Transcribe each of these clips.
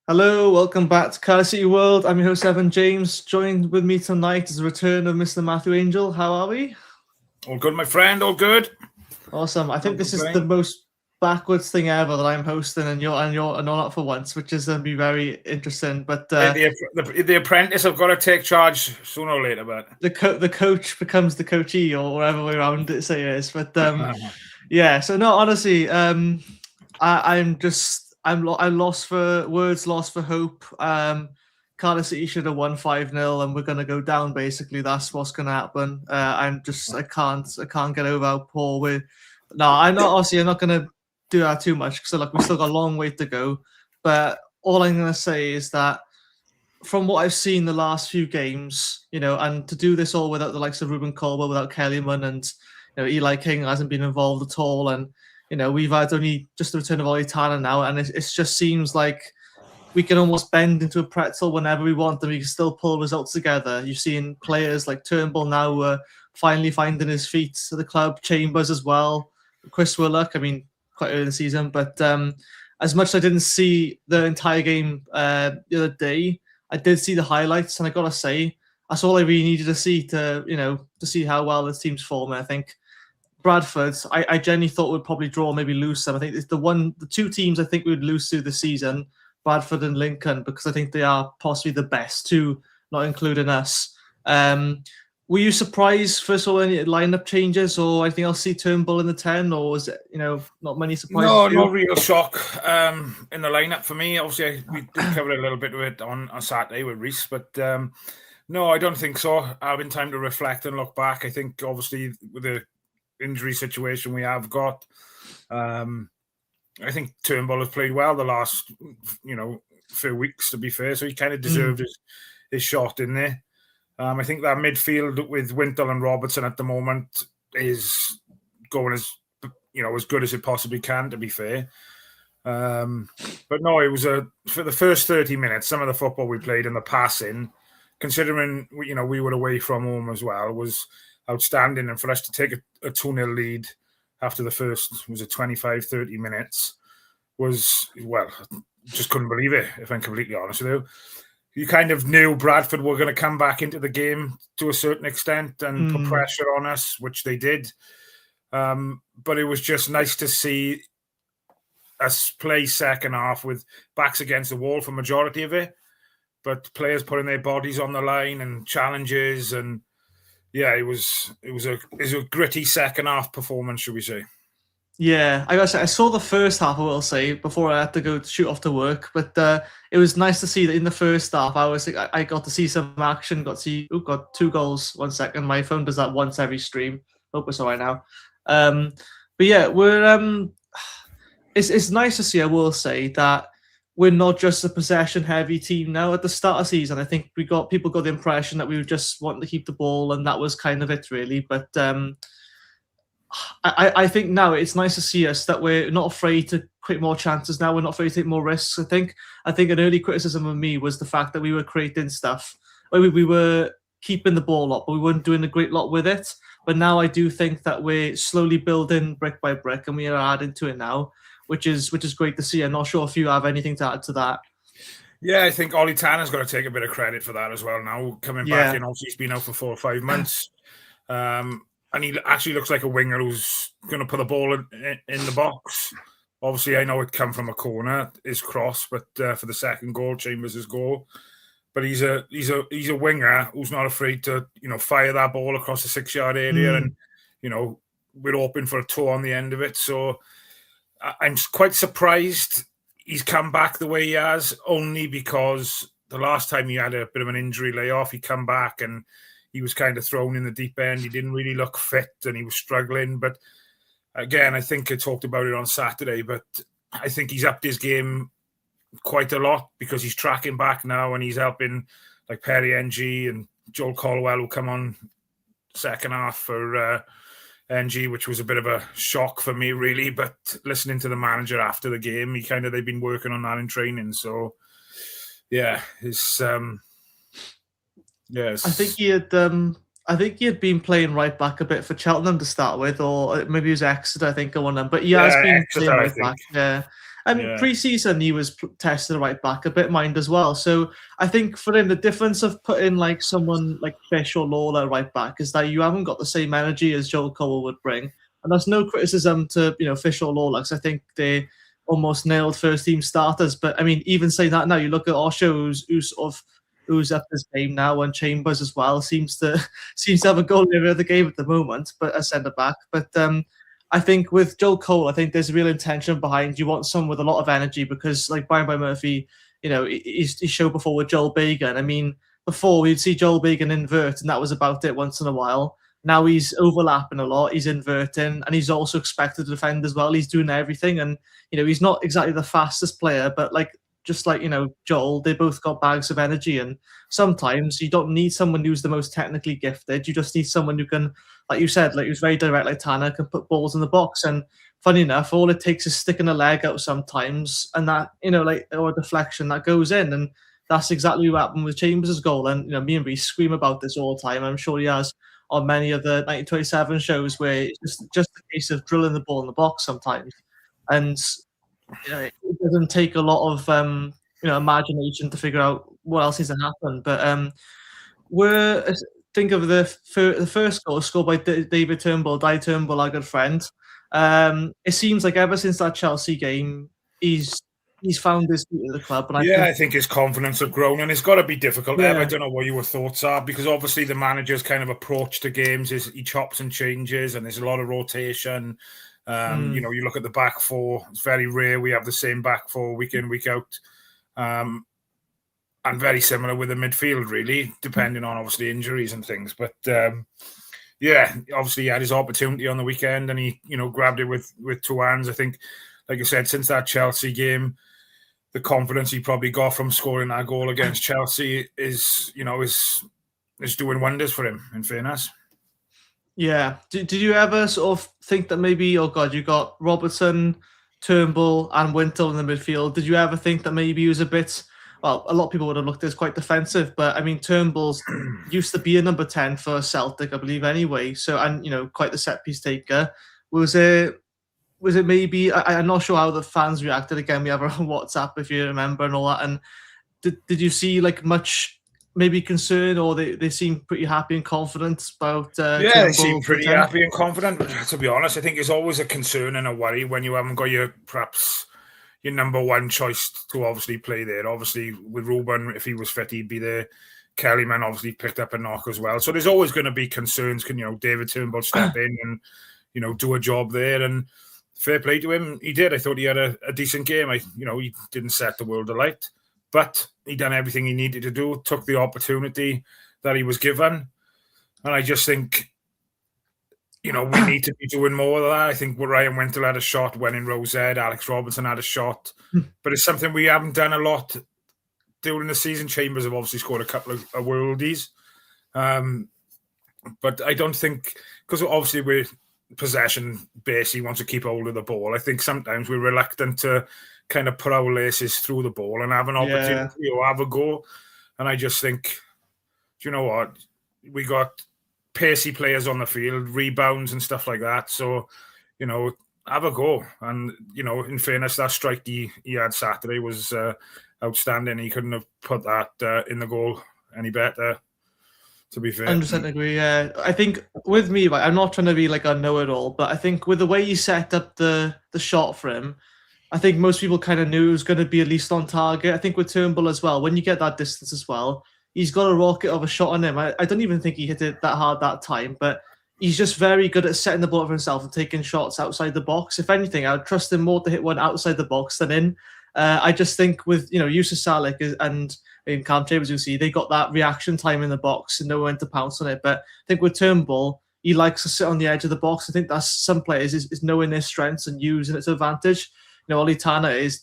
Hello, welcome back to Cardiff City World. I'm your host, Evan James. Joined with me tonight is the return of Mr. Matty Angel. How are we? All good, my friend. All good. Awesome. I think this is the most backwards thing ever that I'm hosting, and you're not for once, which is going to be very interesting. But the apprentice have got to take charge sooner or later. But the coach becomes the coachee, or whatever way around it say it is. But yeah. So no, honestly, I'm lost for words, lost for hope. Cardiff City should have won 5-0 and we're going to go down. Basically, that's what's going to happen. I can't get over how poor we're. No, I'm not going to do that too much because we still got a long way to go. But all I'm going to say is that from what I've seen the last few games, and to do this all without the likes of Ruben Colwell, without Kellyman, and Eli King hasn't been involved at all, and we've had only just the return of Ollie Tanner now, and it just seems like we can almost bend into a pretzel whenever we want, and we can still pull results together. You've seen players like Turnbull now finally finding his feet at the club, Chambers as well, Chris Willock, quite early in the season, but as much as I didn't see the entire game the other day, I did see the highlights, and I gotta say, that's all I really needed to see to see how well this team's forming. I think Bradford, I genuinely thought would probably draw, maybe lose some. I think it's the two teams I think we would lose to this season, Bradford and Lincoln, because I think they are possibly the best two, not including us. Were you surprised, first of all, any lineup changes or anything else? See Turnbull in the 10, or was it, not many surprises? No real shock in the lineup for me. Obviously, we did cover a little bit of it on Saturday with Reece, but no, I don't think so. Having time to reflect and look back, I think obviously with the injury situation we have got, I think Turnbull has played well the last, few weeks, to be fair. So he kind of deserved his shot in there. I think that midfield with Wintle and Robertson at the moment is going as good as it possibly can, to be fair. But no, it was for the first 30 minutes, some of the football we played and the passing, considering we were away from home as well, was outstanding. And for us to take a 2-0 lead after the first, was it 25, 30 minutes, was, well, just couldn't believe it, if I'm completely honest with you. You kind of knew Bradford were going to come back into the game to a certain extent and put pressure on us, which they did. But it was just nice to see us play second half with backs against the wall for majority of it, but players putting their bodies on the line and challenges, and yeah, it was a gritty second half performance, should we say? Yeah, I gotta say, I saw the first half, I will say, before I had to go shoot off to work. But it was nice to see that in the first half, I got to see some action. Got 2 goals. 1 second, my phone does that once every stream. Hope it's all right now. But yeah, it's nice to see. I will say that we're not just a possession-heavy team now. At the start of the season, I think people got the impression that we were just wanting to keep the ball, and that was kind of it, really. But I think now it's nice to see us that we're not afraid to create more chances now. We're not afraid to take more risks. I think an early criticism of me was the fact that we were creating stuff. We were keeping the ball up, but we weren't doing a great lot with it. But now I do think that we're slowly building brick by brick, and we are adding to it now, which is great to see. I'm not sure if you have anything to add to that. Yeah, I think Ollie Tanner's got to take a bit of credit for that as well now, coming back in. Obviously, he's been out for 4 or 5 months. And he actually looks like a winger who's going to put the ball in the box. Obviously, I know it come from a corner, his cross, but for the second goal, Chambers' goal. But he's a winger who's not afraid to fire that ball across the 6-yard area, and we're hoping for a toe on the end of it. So I'm quite surprised he's come back the way he has, only because the last time he had a bit of an injury layoff, he come back and he was kind of thrown in the deep end. He didn't really look fit and he was struggling. But again, I think I talked about it on Saturday, but I think he's upped his game quite a lot because he's tracking back now and he's helping like Perry NG and Joel Colwell, who come on second half for NG, which was a bit of a shock for me, really. But listening to the manager after the game, they've been working on that in training. So yeah, yes. I think he had been playing right back a bit for Cheltenham to start with, or maybe it was Exeter, I think, or one of them. But he has been Exeter, playing right back. Yeah. Pre-season he was tested right back, a bit mind as well. So I think for him, the difference of putting like someone like Fish or Lawler right back is that you haven't got the same energy as Joel Cole would bring. And that's no criticism to Fish or Lawler, because I think they almost nailed first team starters. But I mean, even saying that now, you look at Osho, who's up his game now, and Chambers as well seems to have a goal in every other game at the moment, but a centre back. But I think with Joel Cole, I think there's a real intention behind. You want someone with a lot of energy, because like Brian by Murphy, he showed before with Joel Bagan. I mean, before we'd see Joel Bagan invert, and that was about it once in a while. Now he's overlapping a lot, he's inverting, and he's also expected to defend as well. He's doing everything, and he's not exactly the fastest player, but just like Joel, they both got bags of energy, and sometimes you don't need someone who's the most technically gifted. You just need someone who can, like you said, like who's very direct, like Tanner, can put balls in the box. And funny enough, all it takes is sticking a leg out sometimes, and that or a deflection that goes in, and that's exactly what happened with Chambers' goal. And me and Reece scream about this all the time. I'm sure he has on many of the 1927 shows, where it's just a case of drilling the ball in the box sometimes, and it doesn't take a lot of imagination to figure out what else needs to happen. But think of the first goal scored by David Turnbull, our good friend. It seems like ever since that Chelsea game, he's found his feet at the club. And I think his confidence has grown, and it's got to be difficult. I don't know what your thoughts are, because obviously the manager's kind of approach to games is he chops and changes, and there's a lot of rotation. You look at the back four, it's very rare we have the same back four week in, week out. And very similar with the midfield, really, depending on obviously injuries and things. But obviously he had his opportunity on the weekend, and he, grabbed it with two hands. I think, like I said, since that Chelsea game, the confidence he probably got from scoring that goal against Chelsea is doing wonders for him, in fairness. Yeah. Did you ever sort of think that maybe, oh God, you got Robertson, Turnbull and Wintle in the midfield. Did you ever think that maybe he was a bit, well, a lot of people would have looked at as quite defensive, but I mean, Turnbull's used to be a number 10 for Celtic, I believe, anyway. So, and, quite the set piece taker. Was it maybe, I'm not sure how the fans reacted. Again, we have our own WhatsApp, if you remember, and all that. And did you see much maybe concern, or they seem pretty happy and confident about they seem pretty happy and confident, to be honest. I think it's always a concern and a worry when you haven't got your number one choice to obviously play there. Obviously with Ruben, if he was fit, he'd be there. Kellyman obviously picked up a knock as well, so there's always going to be concerns. Can David Turnbull step in and do a job there? And fair play to him, he did. I thought he had a decent game. He didn't set the world alight, but he done everything he needed to do, took the opportunity that he was given. And I just think, we need to be doing more of that. I think Ryan Wintle had a shot when in Rosette, Alex Robertson had a shot. But it's something we haven't done a lot during the season. Chambers have obviously scored a couple of worldies. But I don't think, because obviously we're possession based, he wants to keep hold of the ball. I think sometimes we're reluctant to kind of put our laces through the ball and have an opportunity or have a go. And I just think, do you know what? We got pacey players on the field, rebounds and stuff like that. So, have a go. And, in fairness, that strike he had Saturday was outstanding. He couldn't have put that in the goal any better, to be fair. 100% agree, yeah. I think with me, I'm not trying to be like a know-it-all, but I think with the way you set up the shot for him, I think most people kind of knew it was going to be at least on target. I think with Turnbull as well, when you get that distance as well, he's got a rocket of a shot on him. I don't even think he hit it that hard that time, but he's just very good at setting the ball for himself and taking shots outside the box. If anything, I would trust him more to hit one outside the box than in. I just think with, Yusuf Salek and Cam Chambers, you see, they got that reaction time in the box and know when to pounce on it. But I think with Turnbull, he likes to sit on the edge of the box. I think that's some players is knowing their strengths and using it to advantage. Oli Tanner is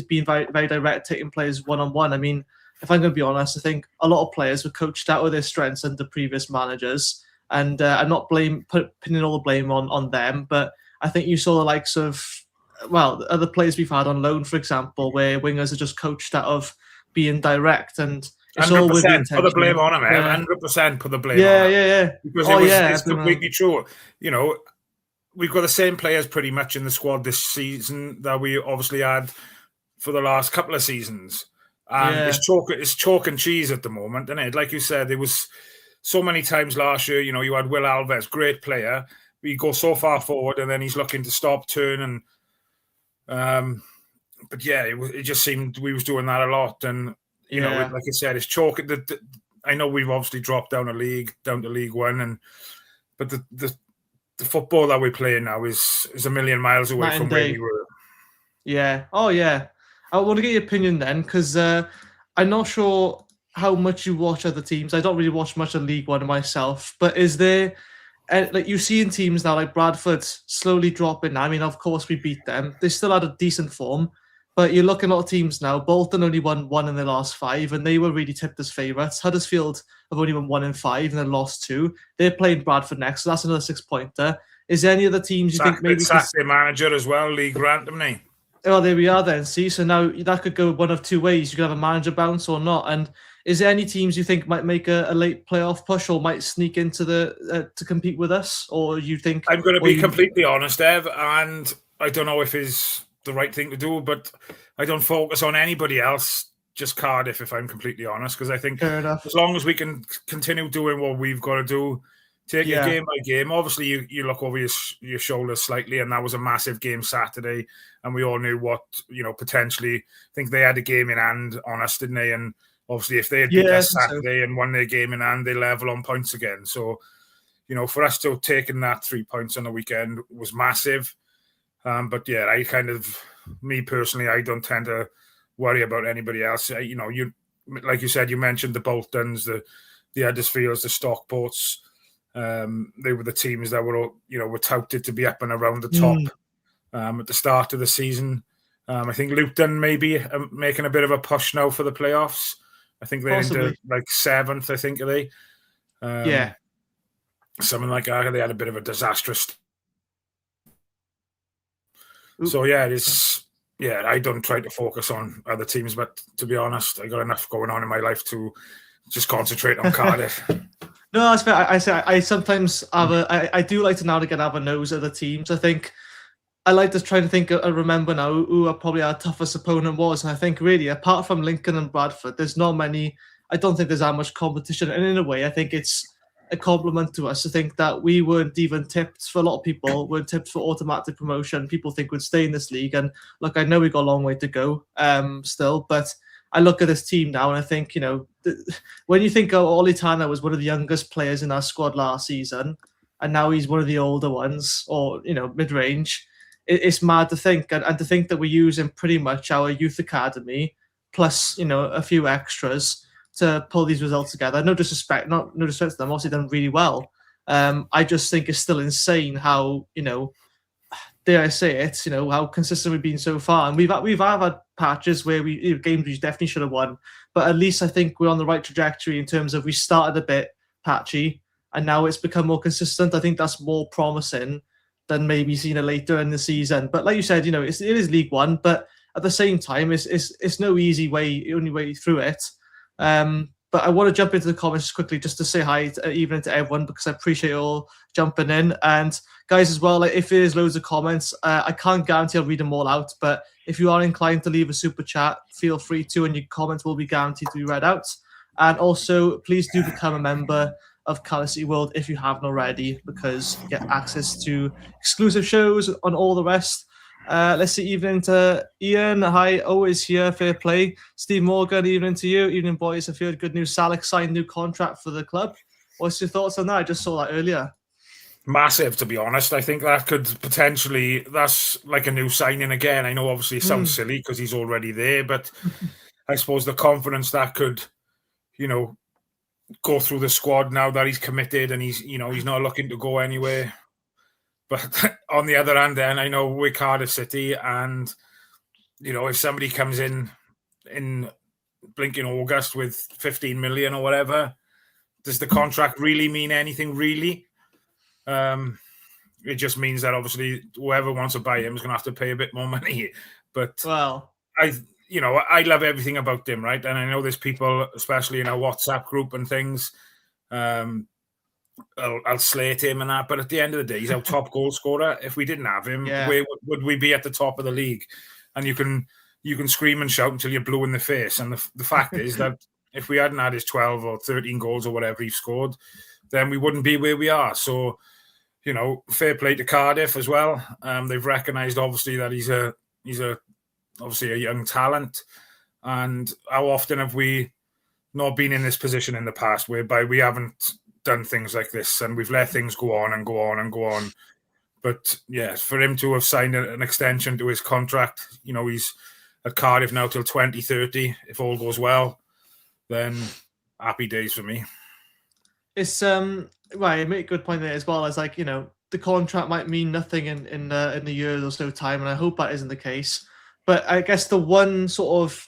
being very, very direct, taking players one-on-one. I mean, if I'm going to be honest, I think a lot of players were coached out of their strengths under previous managers. And I'm not pinning all the blame on them, but I think you saw the likes of, other players we've had on loan, for example, where wingers are just coached out of being direct, and it's all with the intention. Put the blame on him, 100% put the blame on him. Yeah. Because it's completely true. we've got the same players pretty much in the squad this season that we obviously had for the last couple of seasons. And it's chalk and cheese at the moment, isn't it? Like you said, there was so many times last year, you had Will Alves, great player. We go so far forward and then he's looking to stop, turn. And but yeah, it just seemed we was doing that a lot. And, like I said, it's chalk. I know we've obviously dropped down to League One, but the football that we're playing now is a million miles away from where we were. Yeah. Oh, yeah. I want to get your opinion then, because I'm not sure how much you watch other teams. I don't really watch much of League One myself, but is there, like you see in teams now, like Bradford slowly dropping now. I mean, of course we beat them. They still had a decent form, but you look at a lot of teams now. Bolton only won 1 in their last 5, and they were really tipped as favourites. Huddersfield have only won 1 in 5 and then lost 2. They're playing Bradford next, so that's another 6-pointer. Is there any other teams you think maybe sacked their manager as well, league randomly? Oh, there we are then. See, so now that could go one of 2 ways. You could have a manager bounce or not. And is there any teams you think might make a late playoff push or might sneak into to compete with us? Or you think... I'm going to be completely honest, Ev, and I don't know if it's the right thing to do, but I don't focus on anybody else, just Cardiff, if I'm completely honest, because I think as long as we can continue doing what we've got to do, take it game by game. Obviously, you look over your shoulders slightly, and that was a massive game Saturday, and we all knew what, potentially, I think they had a game in hand on us, didn't they? And obviously, if they had beat us Saturday and won their game in hand, they level on points again. So, for us to have taken that 3 points on the weekend was massive. But yeah, me personally, I don't tend to worry about anybody else. You like you said, you mentioned the Boltons, the Huddersfields, the Stockports. They were the teams that were touted to be up and around the top at the start of the season. I think Luton maybe making a bit of a push now for the playoffs. I think they're into like 7th, I think, are they? Something like that. They had a bit of a disastrous. So yeah, it is. Yeah, I don't try to focus on other teams, but to be honest, I got enough going on in my life to just concentrate on Cardiff. No, that's fair. I sometimes I do like to now to have a nose at the teams. I think I like to try to think and remember now who probably our toughest opponent was. And I think really, apart from Lincoln and Bradford, there's not many. I don't think there's that much competition. And in a way, I think it's a compliment to us to think that we weren't even tipped, for a lot of people, weren't tipped for automatic promotion. People think we'd stay in this league. And look, I know we've got a long way to go still, but I look at this team now and I think, when you think Olitana was one of the youngest players in our squad last season, and now he's one of the older ones, or, mid-range, it's mad to think. And to think that we're using pretty much our youth academy plus, a few extras to pull these results together. No disrespect to them, obviously done really well. I just think it's still insane how, dare I say it, how consistent we've been so far. And we've had patches where games we definitely should have won, but at least I think we're on the right trajectory in terms of we started a bit patchy and now it's become more consistent. I think that's more promising than maybe seeing it later in the season. But like you said, it is League One, but at the same time, it's no only way through it. But I want to jump into the comments quickly just to say hi even to everyone, because I appreciate you all jumping in. And guys as well, if there's loads of comments, I can't guarantee I'll read them all out, but if you are inclined to leave a super chat, feel free to, and your comments will be guaranteed to be read out. And also, please do become a member of Cardiff City World if you haven't already, because you get access to exclusive shows on all the rest. Let's see, evening to Ian. Hi, always here, fair play. Steve Morgan, evening to you. Evening, boys. I've heard good news. Salek signed new contract for the club. What's your thoughts on that? I just saw that earlier. Massive, to be honest. I think that could potentially, that's like a new signing again. I know obviously it sounds silly because he's already there, but I suppose the confidence that could, go through the squad now that he's committed and he's not looking to go anywhere. But on the other hand, then I know we're Cardiff City, and if somebody comes in blinking August with 15 million or whatever, does the contract really mean anything? Really, it just means that obviously whoever wants to buy him is going to have to pay a bit more money. But I love everything about him, right? And I know there's people, especially in our WhatsApp group and things, I'll slate him and that. But at the end of the day, he's our top goal scorer. If we didn't have him, where would we be at the top of the league? And you can scream and shout until you're blue in the face. And the fact is that if we hadn't had his 12 or 13 goals or whatever he scored, then we wouldn't be where we are. So, fair play to Cardiff as well. They've recognised obviously that he's obviously a young talent. And how often have we not been in this position in the past whereby we haven't done things like this and we've let things go on and go on and go on. But yeah, for him to have signed an extension to his contract, he's at Cardiff now till 2030. If all goes well, then happy days for me. It's right. You make a good point there as well. As like the contract might mean nothing in the year or so time, and I hope that isn't the case. But I guess the one sort of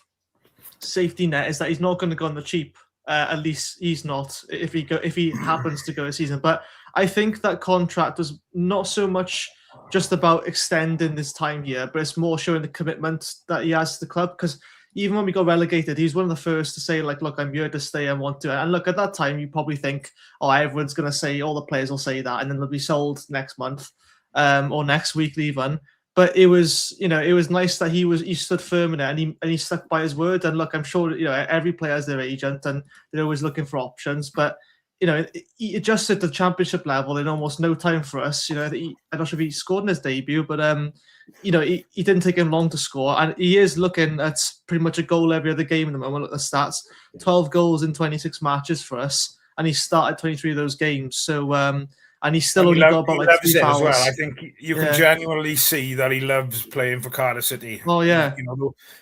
safety net is that he's not going to go on the cheap. At least he's not if he happens to go a season. But I think that contract was not so much just about extending this time here, but it's more showing the commitment that he has to the club. Because even when we got relegated, he was one of the first to say, like, look, I'm here to stay, I want to. And look, at that time, you probably think, oh, everyone's going to say, all the players will say that, and then they'll be sold next month or next week even. But it was, it was nice that he stood firm in it and he stuck by his word. And look, I'm sure, every player has their agent and they're always looking for options. But, he adjusted to the championship level in almost no time for us. I'm not sure if he scored in his debut, but, he didn't take him long to score. And he is looking at pretty much a goal every other game in the moment. Look at the stats, 12 goals in 26 matches for us. And he started 23 of those games. So, and he's still only got about like 3 fouls. Well. I think you can genuinely see that he loves playing for Cardiff City. Oh, yeah.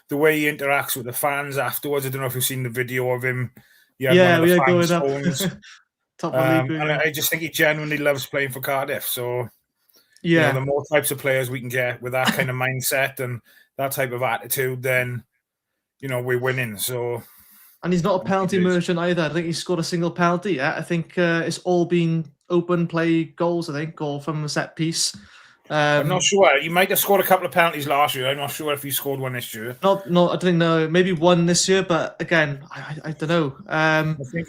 The way he interacts with the fans afterwards. I don't know if you've seen the video of him. We are going up. Top of the league. And I just think he genuinely loves playing for Cardiff. So, the more types of players we can get with that kind of mindset and that type of attitude, then, we're winning. So, and he's not a penalty merchant either. I think he scored a single penalty yet. I think it's all been open play goals, goal from a set piece. I'm not sure. He might have scored a couple of penalties last year. I'm not sure if he scored one this year. I don't know. Maybe one this year, but again, I don't know. I think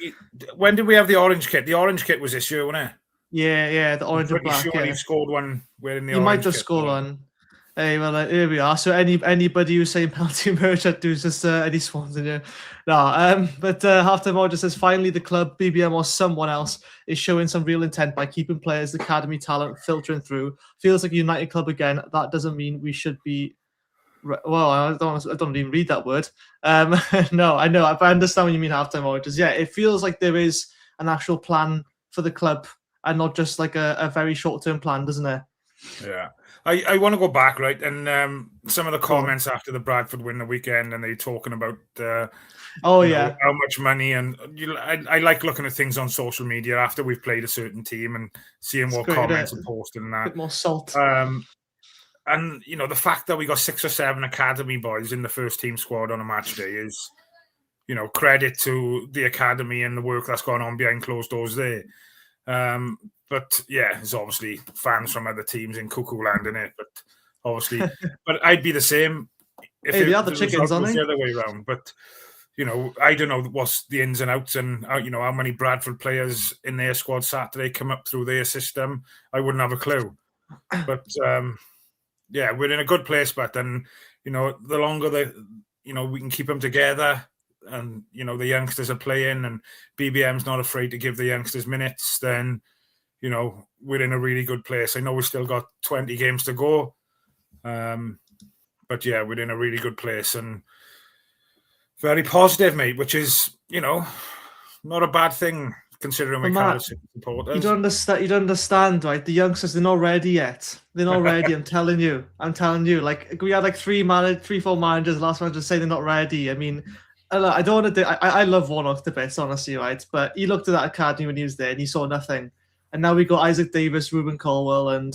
when did we have the orange kit? The orange kit was this year, wasn't it? Yeah, the orange and black. Sure he scored one wearing the orange kit. He might just score one. Hey, well, here we are. So anybody who's saying penalty merchant, do just any swans in here. No, but halftime order says finally the club, BBM or someone else is showing some real intent by keeping players, the academy talent filtering through. Feels like a United club again. That doesn't mean we should be. Well, I don't even read that word. No, I know. I understand what you mean. Halftime orders. Yeah, it feels like there is an actual plan for the club and not just like a very short term plan, doesn't it? Yeah. I want to go back, right? And some of the comments after the Bradford win the weekend, and they're talking about how much money. And I like looking at things on social media after we've played a certain team and seeing what comments are posted and that. A bit more salt. And, the fact that we got 6 or 7 academy boys in the first team squad on a match day is, credit to the academy and the work that's gone on behind closed doors there. But yeah, there's obviously fans from other teams in cuckoo land in it. But obviously, but I'd be the same if the other chickens on the other way around. But I don't know what's the ins and outs and how many Bradford players in their squad Saturday come up through their system. I wouldn't have a clue. But we're in a good place. But then the longer we can keep them together. And the youngsters are playing, and BBM's not afraid to give the youngsters minutes. Then, we're in a really good place. I know we've still got 20 games to go, but yeah, we're in a really good place and very positive, mate. Which is, not a bad thing considering we're Cardiff City supporters. You don't understand, right? The youngsters, they're not ready yet. They're not ready. I'm telling you. Like we had like 3-4 managers last month just say they're not ready. I mean. I don't want to. I love Warnock the best, honestly, right? But he looked at that academy when he was there, and he saw nothing. And now we got Isaac Davis, Ruben Colwell, and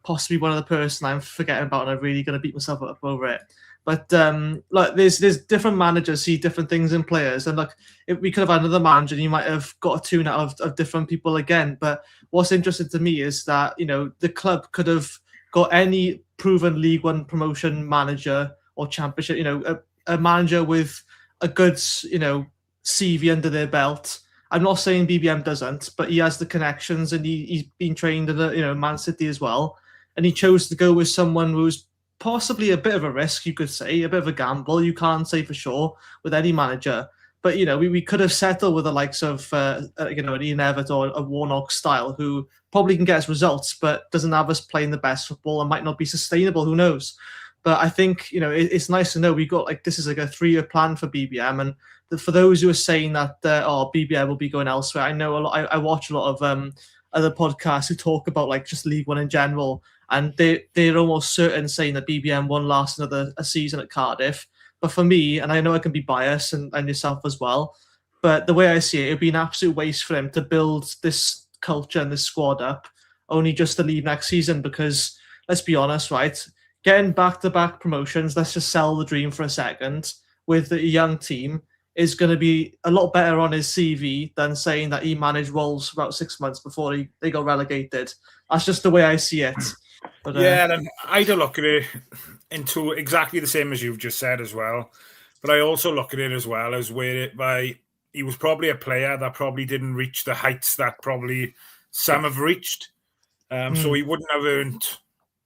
possibly one other person I'm forgetting about, and I'm really going to beat myself up over it. But there's different managers see different things in players, and if we could have had another manager, you might have got a tune out of different people again. But what's interesting to me is that the club could have got any proven League One promotion manager or Championship, a manager with a good, CV under their belt, I'm not saying BBM doesn't, but he has the connections, and he's been trained at Man City as well. And he chose to go with someone who's possibly a bit of a risk, you could say, a bit of a gamble. You can't say for sure with any manager. But, we could have settled with the likes of, an Ian Evatt or a Warnock style, who probably can get us results, but doesn't have us playing the best football and might not be sustainable. Who knows? But I think, it's nice to know we got this is like a 3-year plan for BBM. And for those who are saying that, BBM will be going elsewhere, I know a lot. I watch a lot of other podcasts who talk about just League One in general. And they're almost certain saying that BBM won't last another season at Cardiff. But for me, and I know I can be biased and yourself as well, but the way I see it would be an absolute waste for him to build this culture and this squad up only just to leave next season. Because let's be honest, right? Getting back-to-back promotions, let's just sell the dream for a second, with a young team is going to be a lot better on his CV than saying that he managed Wolves for about 6 months before they got relegated. That's just the way I see it. But, then I'd look at it into exactly the same as you've just said as well. But I also look at it as well as he was probably a player that probably didn't reach the heights that probably some have reached. So he wouldn't have earned,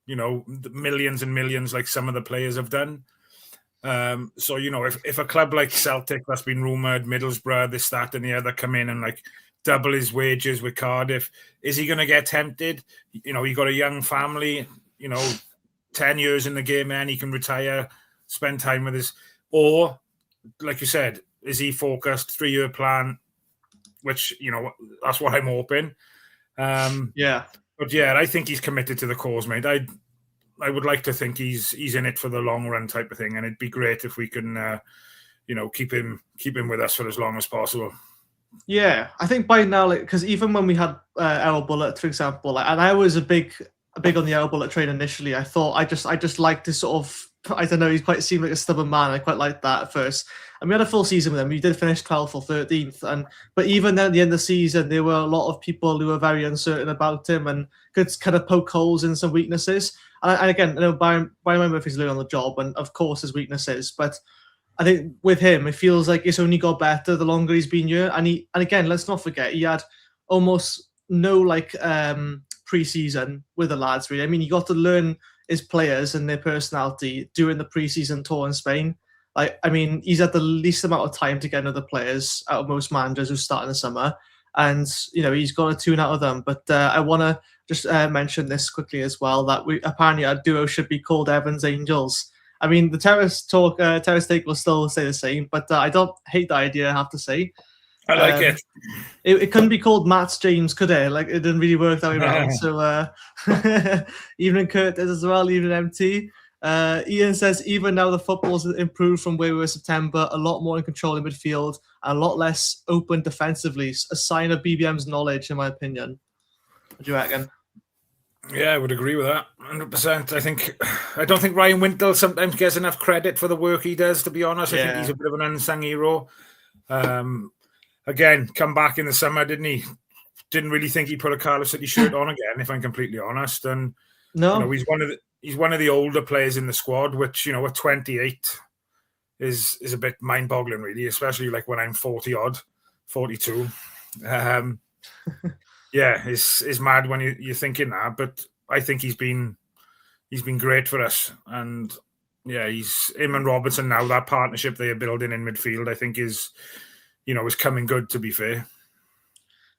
millions and millions like some of the players have done. So, if a club like Celtic that's been rumoured, Middlesbrough, this, that and the other come in and double his wages with Cardiff, is he going to get tempted? He got a young family, 10 years in the game, and he can retire, spend time with his... Or, like you said, is he focused, 3-year plan, which, that's what I'm hoping. Yeah. But yeah, I think he's committed to the cause, mate. I would like to think he's in it for the long run type of thing, and it'd be great if we can, keep him with us for as long as possible. Yeah, I think by now, because even when we had our Bullet, for example, and I was a big on the our Bullet train initially. I thought I just like to sort of, I don't know, he quite seemed like a stubborn man. I quite liked that at first. And we had a full season with him. We did finish 12th or 13th, but even then at the end of the season, there were a lot of people who were very uncertain about him and could kind of poke holes in some weaknesses. And again, Byron Murphy's learning on the job, and of course his weaknesses, but I think with him, it feels like it's only got better the longer he's been here. And again, let's not forget, he had almost no pre-season with the lads, really. I mean, he got to learn his players and their personality during the pre-season tour in Spain. He's had the least amount of time to get other players out of most managers who start in the summer. And, he's got a tune out of them. But I want to just mention this quickly as well, that apparently our duo should be called Evans Angels. I mean, the Terrace Take will still stay the same, but I don't hate the idea, I have to say. I like it. It couldn't be called Matt's James, could it? It didn't really work that way around. So, Evening Kurt does as well, Evening MT. Ian says, even now the football's improved from where we were in September, a lot more in control in midfield, and a lot less open defensively. A sign of BBM's knowledge, in my opinion. What do you reckon? Yeah, I would agree with that, 100%. I don't think Ryan Wintle sometimes gets enough credit for the work he does, to be honest. I think he's a bit of an unsung hero. Again, come back in the summer, didn't he? Didn't really think he put a Cardiff City shirt on again, if I'm completely honest. And no, he's one of the older players in the squad, which, at 28 is a bit mind-boggling, really, especially when I'm 40-odd, 42. Yeah, it's mad when you're thinking that, but I think he's been great for us. And yeah, him and Robertson now, that partnership they are building in midfield, I think is coming good, to be fair.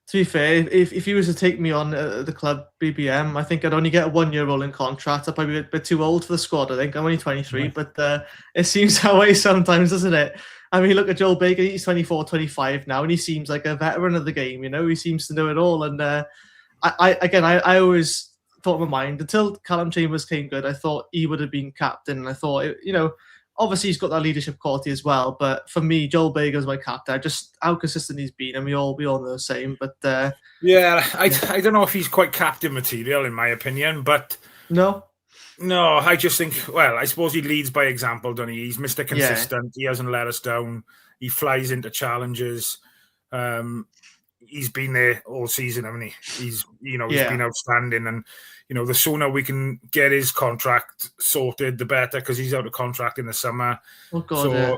To be fair, if he was to take me on the club BBM, I think I'd only get a 1-year rolling contract. I'd probably be a bit too old for the squad, I think. I'm only 23, but it seems that way sometimes, doesn't it? I mean, look at Joel Baker. He's 24, 25 now, and he seems like a veteran of the game. He seems to know it all. And I always thought in my mind, until Callum Chambers came good, I thought he would have been captain. And I thought, obviously he's got that leadership quality as well. But for me, Joel Baker is my captain. Just how consistent he's been, and we all know the same. But I don't know if he's quite captain material, in my opinion. But No, I just think, I suppose he leads by example, doesn't he? He's Mr. Consistent. Yeah. He hasn't let us down. He flies into challenges. He's been there all season, hasn't he? He's been outstanding. And, the sooner we can get his contract sorted, the better, because he's out of contract in the summer. Oh, God, so,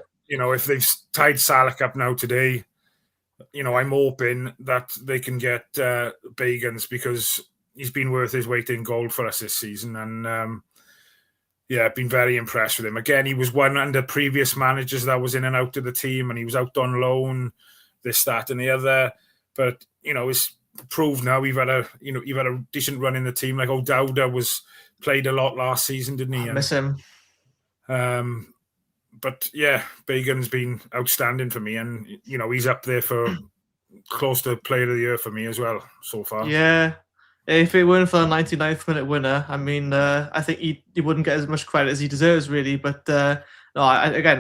if they've tied Salak up now today, I'm hoping that they can get Bagans, because he's been worth his weight in gold for us this season. And I've been very impressed with him. Again, he was one under previous managers that was in and out of the team, and he was out on loan, this, that, and the other. But it's proved now you've had a decent run in the team. Like O'Dowda played a lot last season, didn't he? I miss him. But yeah, Bagan's been outstanding for me, and he's up there for close to Player of the Year for me as well so far. Yeah, if it weren't for the 99th minute winner, I mean, I think he wouldn't get as much credit as he deserves, really. But no,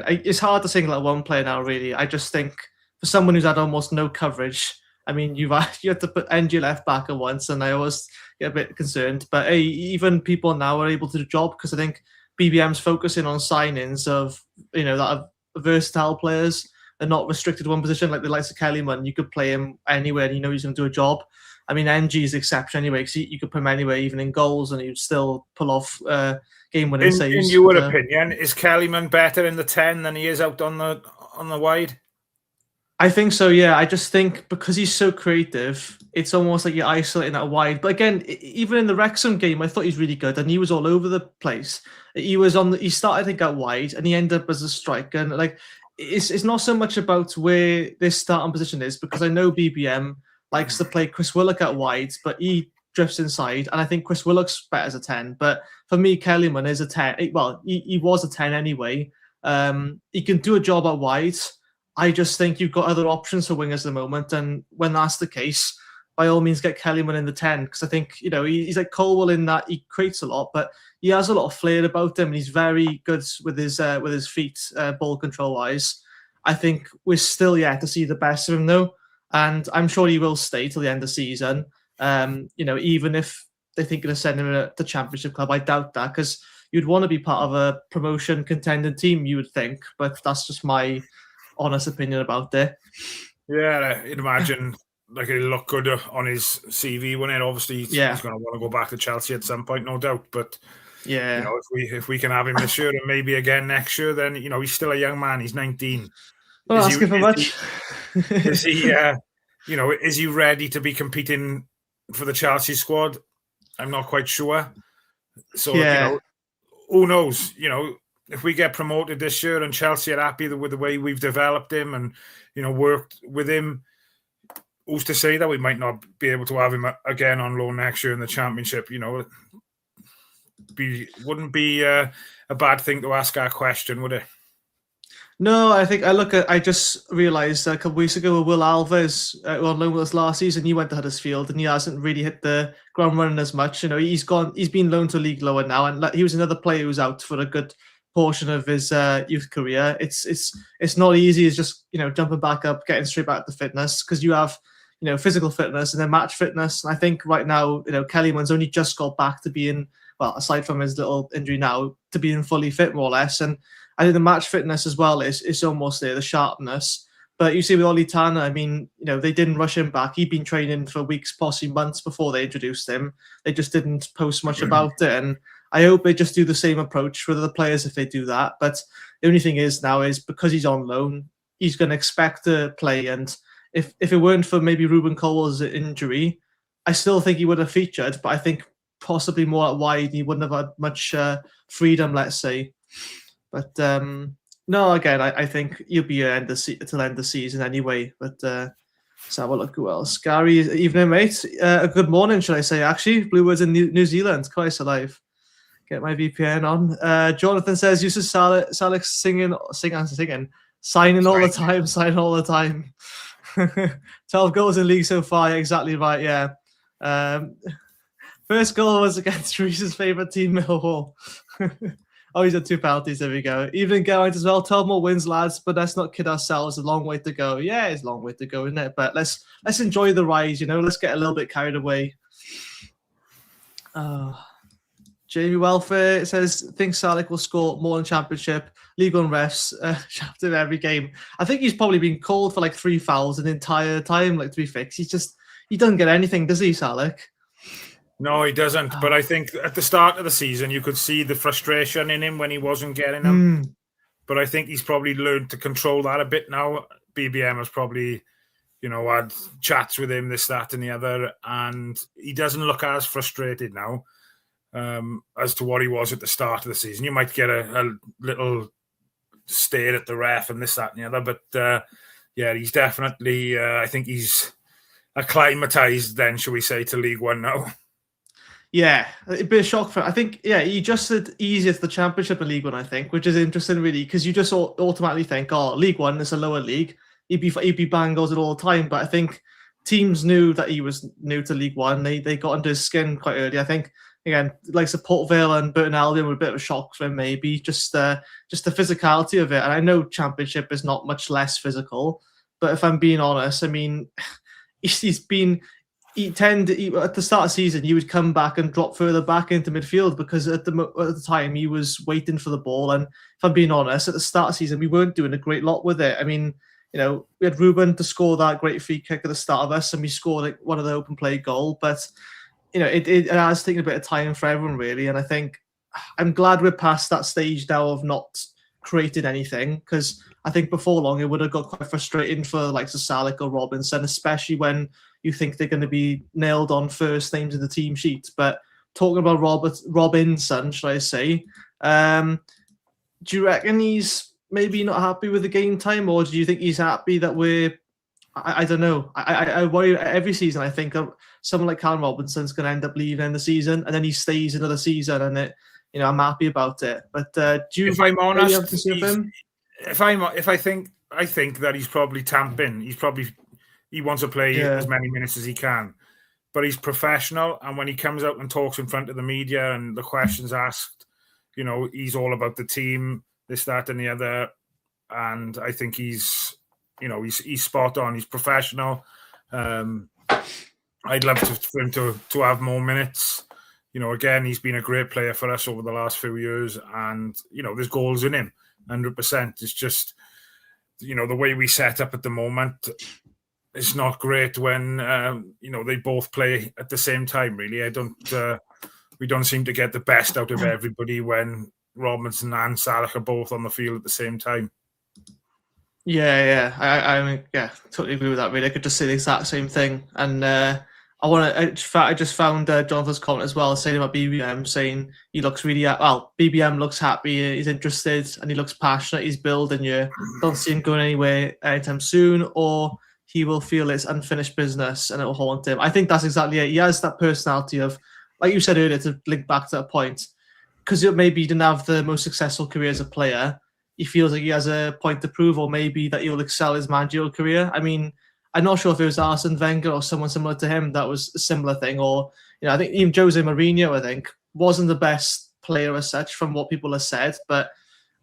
it's hard to single out one player now, really. I just think for someone who's had almost no coverage, I mean, you have to put NG left back at once, and I always get a bit concerned. But hey, even people now are able to do the job, because I think BBM's focusing on signings of that are versatile players and not restricted to one position, like the likes of Kellyman. You could play him anywhere, and he's going to do a job. I mean, NG is exception anyway, because you could put him anywhere, even in goals, and he'd still pull off game-winning saves. In your opinion, is Kellyman better in the 10 than he is out on the wide? I think so, yeah. I just think because he's so creative, it's almost like you're isolating that wide. But again, even in the Wrexham game, I thought he's really good, and he was all over the place. He started to get wide, and he ended up as a striker. And like, it's not so much about where this starting position is, because I know BBM likes to play Chris Willock out wide, but he drifts inside, and I think Chris Willock's better as a 10. But for me, Kellyman is a 10. Well, he was a 10 anyway. He can do a job out wide. I just think you've got other options for wingers at the moment, and when that's the case, by all means, get Kellyman in the 10, because I think he's like Colwell in that he creates a lot, but he has a lot of flair about him, and he's very good with his feet, ball control wise. I think we're still yet to see the best of him though, and I'm sure he will stay till the end of the season. Even if they're thinking of sending him to the Championship club, I doubt that, because you'd want to be part of a promotion contending team, you would think, but that's just my honest opinion about it. Yeah, I'd imagine like it'll look good on his CV, wouldn't it? Obviously, he's going to want to go back to Chelsea at some point, no doubt. But yeah, if we can have him this year and maybe again next year, then he's still a young man. He's 19. Well, asking for much. Is he? Is he ready to be competing for the Chelsea squad? I'm not quite sure. So who knows? If we get promoted this year and Chelsea are happy with the way we've developed him and, worked with him, who's to say that we might not be able to have him again on loan next year in the Championship? Wouldn't be a bad thing to ask our question, would it? No, I just realised a couple of weeks ago, Will Alves on loan with us last season. He went to Huddersfield, and he hasn't really hit the ground running as much. He's been loaned to a league lower now, and he was another player who was out for a good portion of his youth career. It's not easy as just jumping back up, getting straight back to fitness, because you have physical fitness and then match fitness. And I think right now Kellyman's only just got back to being, well, aside from his little injury now, to being fully fit more or less. And I think the match fitness as well is almost there, the sharpness. But you see with Oli Tanner, I mean, they didn't rush him back. He'd been training for weeks, possibly months before they introduced him. They just didn't post much about it. And I hope they just do the same approach with other players if they do that. But the only thing is now is because he's on loan, he's going to expect to play. And if it weren't for maybe Ruben Colwell's injury, I still think he would have featured. But I think possibly more at wide, he wouldn't have had much freedom, let's say. But no, again, I think he'll be till the end of the season anyway. But let's have a look who else. Gary, evening, mate. A good morning, should I say, actually. Bluebirds in New Zealand. Christ alive. Get my VPN on. Jonathan says, uses Salix signing all the time. 12 goals in league so far. Exactly right, yeah. First goal was against Reese's favourite team, Millwall. Oh, he's had 2 penalties. There we go. Evening, Geraint as well. 12 more wins, lads, but let's not kid ourselves. A long way to go. Yeah, it's a long way to go, isn't it? But let's enjoy the rise, Let's get a little bit carried away. Jamie Welfare says, thinks Salek will score more in Championship. League One refs after every game. I think he's probably been called for like 3 fouls an entire time, like 3 fix. He doesn't get anything, does he, Salek? No, he doesn't. But I think at the start of the season, you could see the frustration in him when he wasn't getting them. But I think he's probably learned to control that a bit now. BBM has probably had chats with him, this, that, and the other, and he doesn't look as frustrated now as to what he was at the start of the season. You might get a little stare at the ref and this, that, and the other, but he's definitely, I think he's acclimatized then, shall we say, to League One now. Yeah, it'd be a shock for. I think, he just said easier to the Championship and League One, I think, which is interesting, really, because you just automatically think, League One is a lower league. He'd be bang goals it all the time. But I think teams knew that he was new to League One. They got under his skin quite early. I think, again, like Port Vale and Burton Albion were a bit of a shock for him, maybe just the physicality of it. And I know Championship is not much less physical, but if I'm being honest, I mean, at the start of the season, he would come back and drop further back into midfield because at the time he was waiting for the ball. And if I'm being honest, at the start of the season, we weren't doing a great lot with it. I mean, we had Ruben to score that great free kick at the start of us, and we scored one of the open play goal. But, it has taken a bit of time for everyone, really. And I think I'm glad we're past that stage now of not creating anything, because I think before long it would have got quite frustrating for like Salic or Robinson, especially when you think they're going to be nailed on first names in the team sheet. But talking about Robinson, should I say, do you reckon he's maybe not happy with the game time, or do you think he's happy that I don't know. I worry every season. I think someone like Callum Robinson's going to end up leaving the season, and then he stays another season, and I'm happy about it. But do you? If I'm honest, I think that he's probably tamping. He wants to play as many minutes as he can, but he's professional. And when he comes out and talks in front of the media and the questions asked, he's all about the team, this, that, and the other. And I think he's spot on. He's professional. I'd love for him to have more minutes. Again, he's been a great player for us over the last few years, and there's goals in him, 100%. It's just the way we set up at the moment. It's not great when they both play at the same time. Really, we don't seem to get the best out of everybody when Robinson and Salah are both on the field at the same time. Yeah. I totally agree with that. Really, I could just say the exact same thing. And I just found Jonathan's comment as well, saying about BBM, saying he looks really BBM looks happy, he's interested, and he looks passionate. He's building. You don't see him going anywhere anytime soon, or he will feel it's unfinished business and it will haunt him. I think that's exactly it. He has that personality of, like you said earlier, to link back to that point, because maybe he didn't have the most successful career as a player. He feels like he has a point to prove, or maybe that he'll excel his managerial career. I mean, I'm not sure if it was Arsene Wenger or someone similar to him that was a similar thing, or I think even Jose Mourinho, wasn't the best player as such from what people have said. But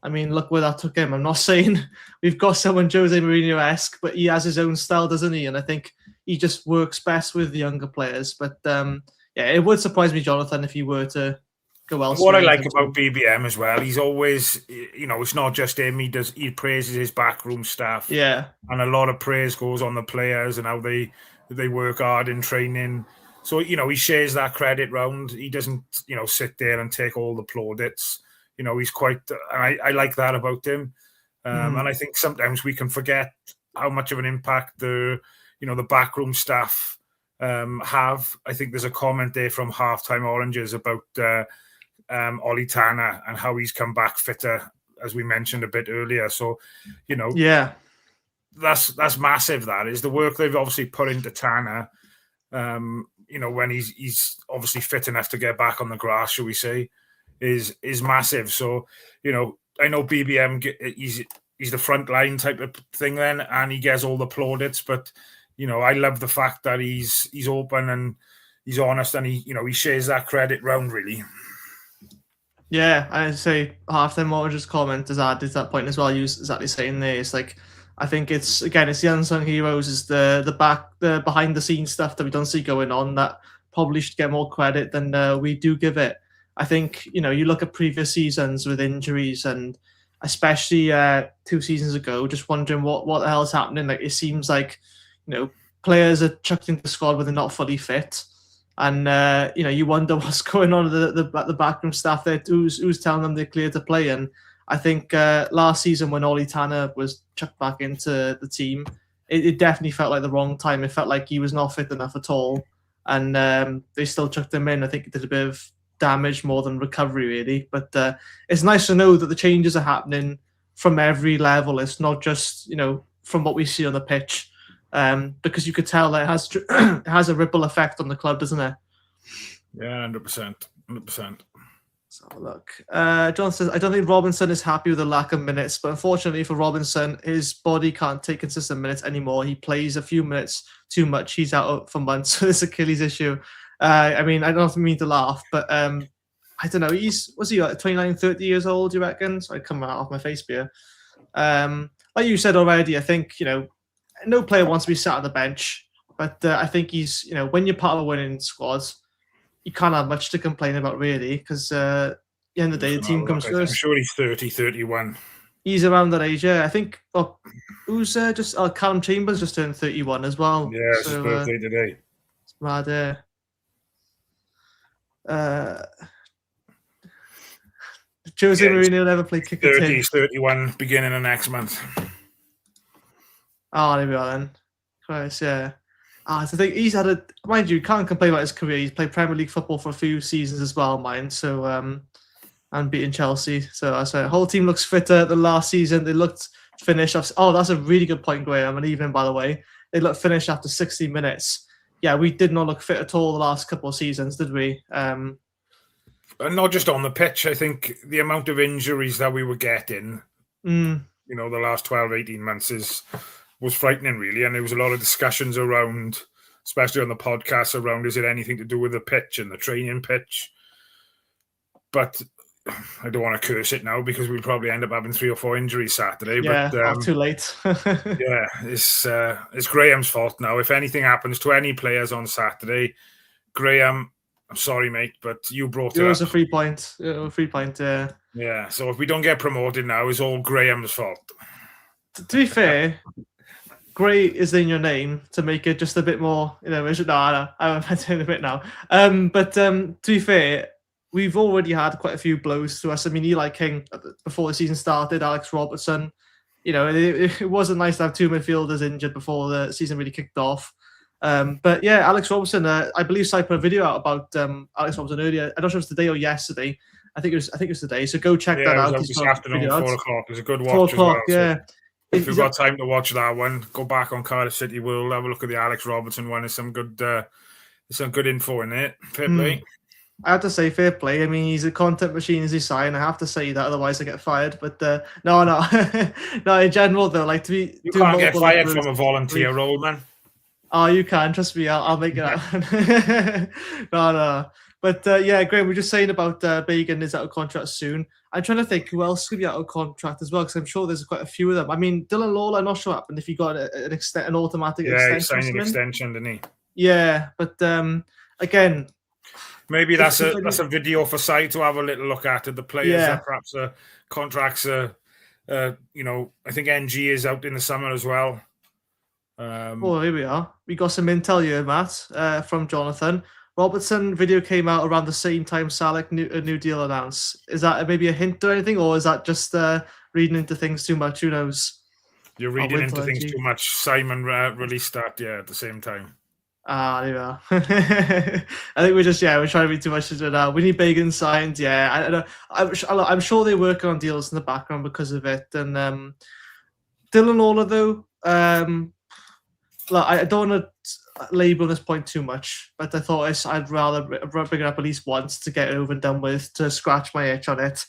I mean, look where that took him. I'm not saying we've got someone Jose Mourinho-esque, but he has his own style, doesn't he? And I think he just works best with the younger players. But it would surprise me, Jonathan, if he were to go elsewhere. What I like about BBM as well, he's always, it's not just him. He praises his backroom staff. Yeah. And a lot of praise goes on the players and how they work hard in training. So, he shares that credit round. He doesn't, sit there and take all the plaudits. He's quite, and I like that about him. And I think sometimes we can forget how much of an impact the backroom staff have. I think there's a comment there from Halftime Oranges about Ollie Tanner and how he's come back fitter, as we mentioned a bit earlier. So, that's massive. That is the work they've obviously put into Tanner. When he's obviously fit enough to get back on the grass, shall we say, is massive. So, I know BBM, he's the front line type of thing then, and he gets all the plaudits, but I love the fact that he's open and he's honest, and he shares that credit round, really. Yeah, I'd say Halftime Orange's comment has added that point as well. You exactly saying there. It's like, I think it's the unsung heroes, is the behind the scenes stuff that we don't see going on that probably should get more credit than we do give it. I think, you look at previous seasons with injuries, and especially 2 seasons ago, just wondering what the hell is happening. Like, it seems like, players are chucked into the squad when they're not fully fit. And, you wonder what's going on with the backroom staff there. Who's telling them they're clear to play? And I think last season when Ollie Tanner was chucked back into the team, it definitely felt like the wrong time. It felt like he was not fit enough at all. And they still chucked him in. I think it did a bit of damage more than recovery, really. But it's nice to know that the changes are happening from every level. It's not just, from what we see on the pitch. Because you could tell that it has a ripple effect on the club, doesn't it? Yeah, 100%. 100%. So look, John says, I don't think Robinson is happy with the lack of minutes, but unfortunately for Robinson, his body can't take consistent minutes anymore. He plays a few minutes too much. He's out for months with this Achilles issue. I don't mean to laugh, but I don't know. Was he like 29, 30 years old, do you reckon? So I come out off my face here. Like you said already, I think, no player wants to be sat on the bench, but I think he's, when you're part of a winning squad, you can't have much to complain about, really, because at the end of the day, the team comes first. I'm sure he's 30, 31. He's around that age, yeah. I think, who's Callum Chambers just turned 31 as well. Yeah, it's his birthday today. It's mad, Jose Mourinho never played kick 30, 31, beginning of next month. Oh, there we are then. Christ, yeah. I think he's had mind you, can't complain about his career. He's played Premier League football for a few seasons as well, mind. So, and beating Chelsea. So I say the whole team looks fitter than last season. They looked finished. Oh, that's a really good point, Graham. And even, by the way, they looked finished after 60 minutes. Yeah, we did not look fit at all the last couple of seasons, did we? And not just on the pitch. I think the amount of injuries that we were getting, the last 12, 18 months was frightening, really. And there was a lot of discussions around, especially on the podcast, around is it anything to do with the pitch and the training pitch? But I don't want to curse it now because we'll probably end up having 3 or 4 injuries Saturday. Yeah, but too late. yeah, it's Graham's fault now. If anything happens to any players on Saturday, Graham, I'm sorry, mate, but you brought it up. It was a 3 point. Yeah, so if we don't get promoted now, it's all Graham's fault. To be fair, Gray is in your name to make it just a bit more, I'm doing a bit now. But to be fair, we've already had quite a few blows to us. I mean, Eli King, before the season started, Alex Robertson, it wasn't nice to have 2 midfielders injured before the season really kicked off. But yeah, Alex Robertson, I believe I put a video out about Alex Robertson earlier. I'm not sure if it was today or yesterday. I think it was today. So go check that out. This afternoon, 4 o'clock. It's a good watch 4 o'clock, as well. yeah. If you've got time to watch that one, go back on Cardiff City World, have a look at the Alex Robertson one. There's some good info in it. Fair play. I have to say, fair play. I mean, he's a content machine as he sign. I have to say that, otherwise I get fired. But no, no. In general, though, like you can't get fired from a volunteer role, man. Oh, you can. Trust me. I'll make it happen. No. But yeah, Graham, we're just saying about Bagan is out of contract soon. I'm trying to think who else could be out of contract as well, because I'm sure there's quite a few of them. I mean, Dylan Lawler, I'm not sure what happened if he got an automatic extension. Yeah, he signed an extension, didn't he? Yeah, but again, maybe that's a video for site to have a little look at the players that perhaps contracts are. I think NG is out in the summer as well. Here we are. We got some intel here, Matt, from Jonathan. Robertson video came out around the same time Salek a new deal announced. Is that maybe a hint or anything, or is that just reading into things too much? Who knows? You're reading into things too much. Simon released that, at the same time. There you are. I think we're trying to read too much into it now. We need Bagan signed, I'm sure they're working on deals in the background because of it. And Dylan Lawler, though, I don't want to label this point too much, but I thought I'd rather bring it up at least once to get it over and done with, to scratch my itch on it.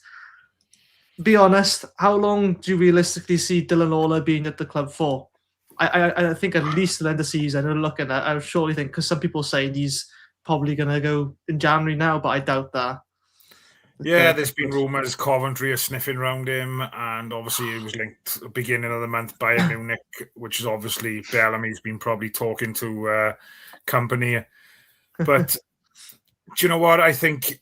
Be honest, how long do you realistically see Dylan Lawler being at the club for? I think at least the end of the season. I'm looking at, I surely think, because some people say he's probably going to go in January now, but I doubt that. Yeah, there's been rumours Coventry are sniffing around him, and obviously it was linked at the beginning of the month by Munich, which is obviously Bellamy's been probably talking to company. But do you know what? I think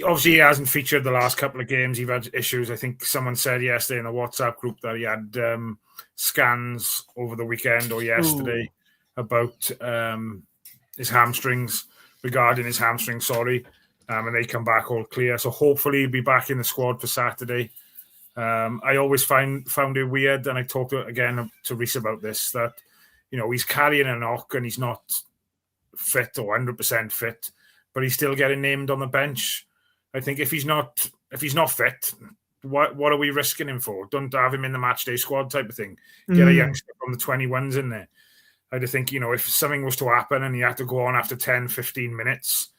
obviously he hasn't featured the last couple of games. He's had issues. I think someone said yesterday in a WhatsApp group that he had scans over the weekend or yesterday about his hamstrings, regarding his hamstring, and they come back all clear. So hopefully he'll be back in the squad for Saturday. I always found it weird, and I talked again to Reese about this, that he's carrying a knock and he's not fit or 100% fit, but he's still getting named on the bench. I think if he's not fit, what are we risking him for? Don't have him in the match day squad type of thing. Get a youngster from the 21s in there. I just think, if something was to happen and he had to go on after 10, 15 minutes,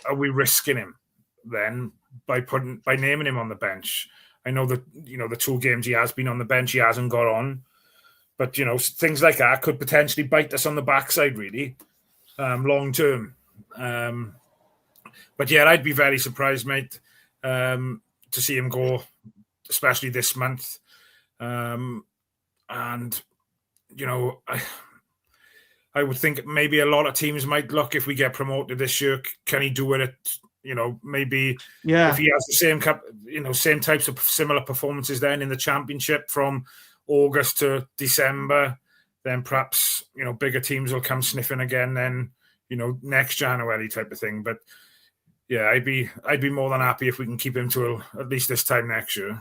are we risking him then by naming him on the bench? I know that, the 2 games he has been on the bench, he hasn't got on. But, things like that could potentially bite us on the backside, really, long term. But, yeah, I'd be very surprised, mate, to see him go, especially this month. And, I would think maybe a lot of teams might look, if we get promoted this year, can he do it at, maybe if he has the same types of similar performances then in the championship from August to December, then perhaps, bigger teams will come sniffing again then, next January type of thing. But yeah, I'd be more than happy if we can keep him to at least this time next year.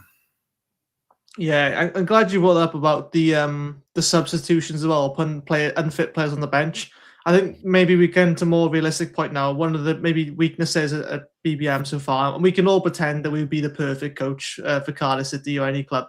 Yeah, I'm glad you brought up about the substitutions as well, putting unfit players on the bench. I think maybe we get into a more realistic point now. One of the maybe weaknesses at BBM so far, and we can all pretend that we would be the perfect coach for Cardiff City or any club,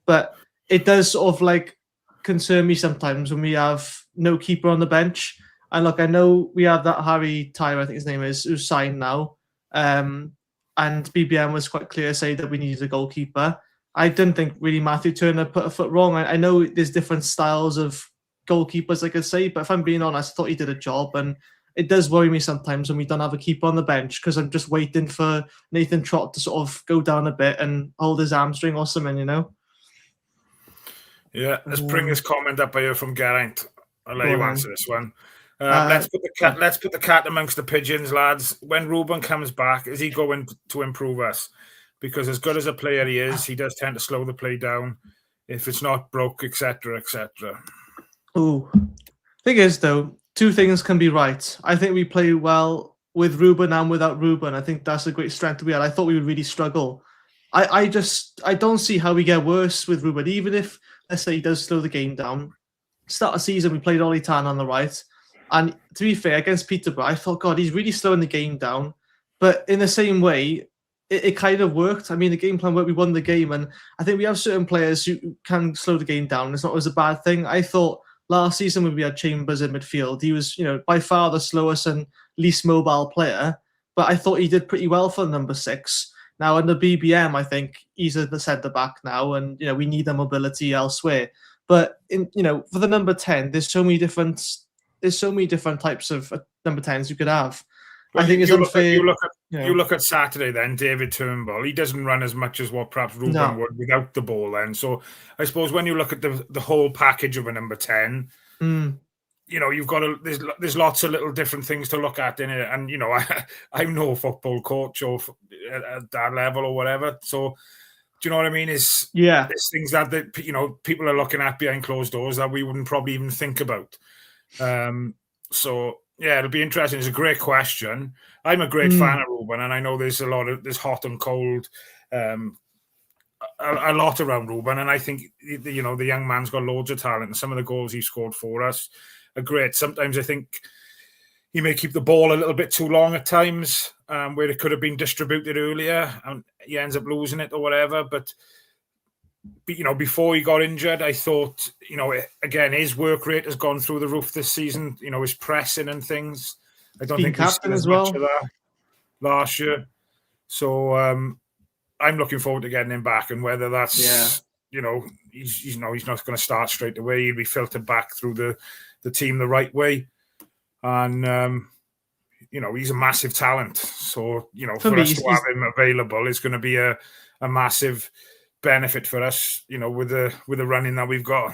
but it does sort of like concern me sometimes when we have no keeper on the bench. And look, I know we have that Harry Tyler, I think his name is, who's signed now, and BBM was quite clear to say that we needed a goalkeeper. I didn't think really Matthew Turner put a foot wrong. I know there's different styles of goalkeepers, I could say, but if I'm being honest, I thought he did a job. And it does worry me sometimes when we don't have a keeper on the bench, because I'm just waiting for Nathan Trott to sort of go down a bit and hold his hamstring or something, Yeah, let's bring this comment up here from Geraint. I'll let you answer this one. Let's put the cat amongst the pigeons, lads. When Ruben comes back, is he going to improve us? Because as good as a player he is, he does tend to slow the play down if it's not broke, etc., etc. Ooh. Thing is, though, 2 things can be right. I think we play well with Ruben and without Ruben. I think that's a great strength we had. I thought we would really struggle. I don't see how we get worse with Ruben, even if, let's say, he does slow the game down. Start of season, we played Oli Tan on the right. And to be fair, against Peterborough, I thought, God, he's really slowing the game down. But in the same way, it kind of worked. I mean, the game plan worked. We won the game. And I think we have certain players who can slow the game down. It's not always a bad thing. I thought last season when we had Chambers in midfield, he was, by far the slowest and least mobile player. But I thought he did pretty well for number 6. Now, under BBM, I think he's at the centre-back now. And, we need the mobility elsewhere. But, for the number 10, there's so many different types of number 10s you could have. But I think it's unfair. You look at Saturday then, David Turnbull, he doesn't run as much as what perhaps Ruben would without the ball then. So I suppose when you look at the whole package of a number 10, you've got there's lots of little different things to look at in it. And, I'm no football coach or at that level or whatever. So do you know what I mean? There's things that people are looking at behind closed doors that we wouldn't probably even think about. So yeah, it'll be interesting. It's a great question. I'm a great fan of Ruben, and I know there's hot and cold, a lot around Ruben, and I think the young man's got loads of talent, and some of the goals he scored for us are great. Sometimes I think he may keep the ball a little bit too long at times, where it could have been distributed earlier, and he ends up losing it or whatever. But before he got injured, I thought, again, his work rate has gone through the roof this season. His pressing and things. I don't think captain as well much of that last year. So I'm looking forward to getting him back, and whether that's he's not going to start straight away. He'll be filtered back through the team the right way, and he's a massive talent. So for us to have him available is going to be a massive benefit for us, with the running that we've got.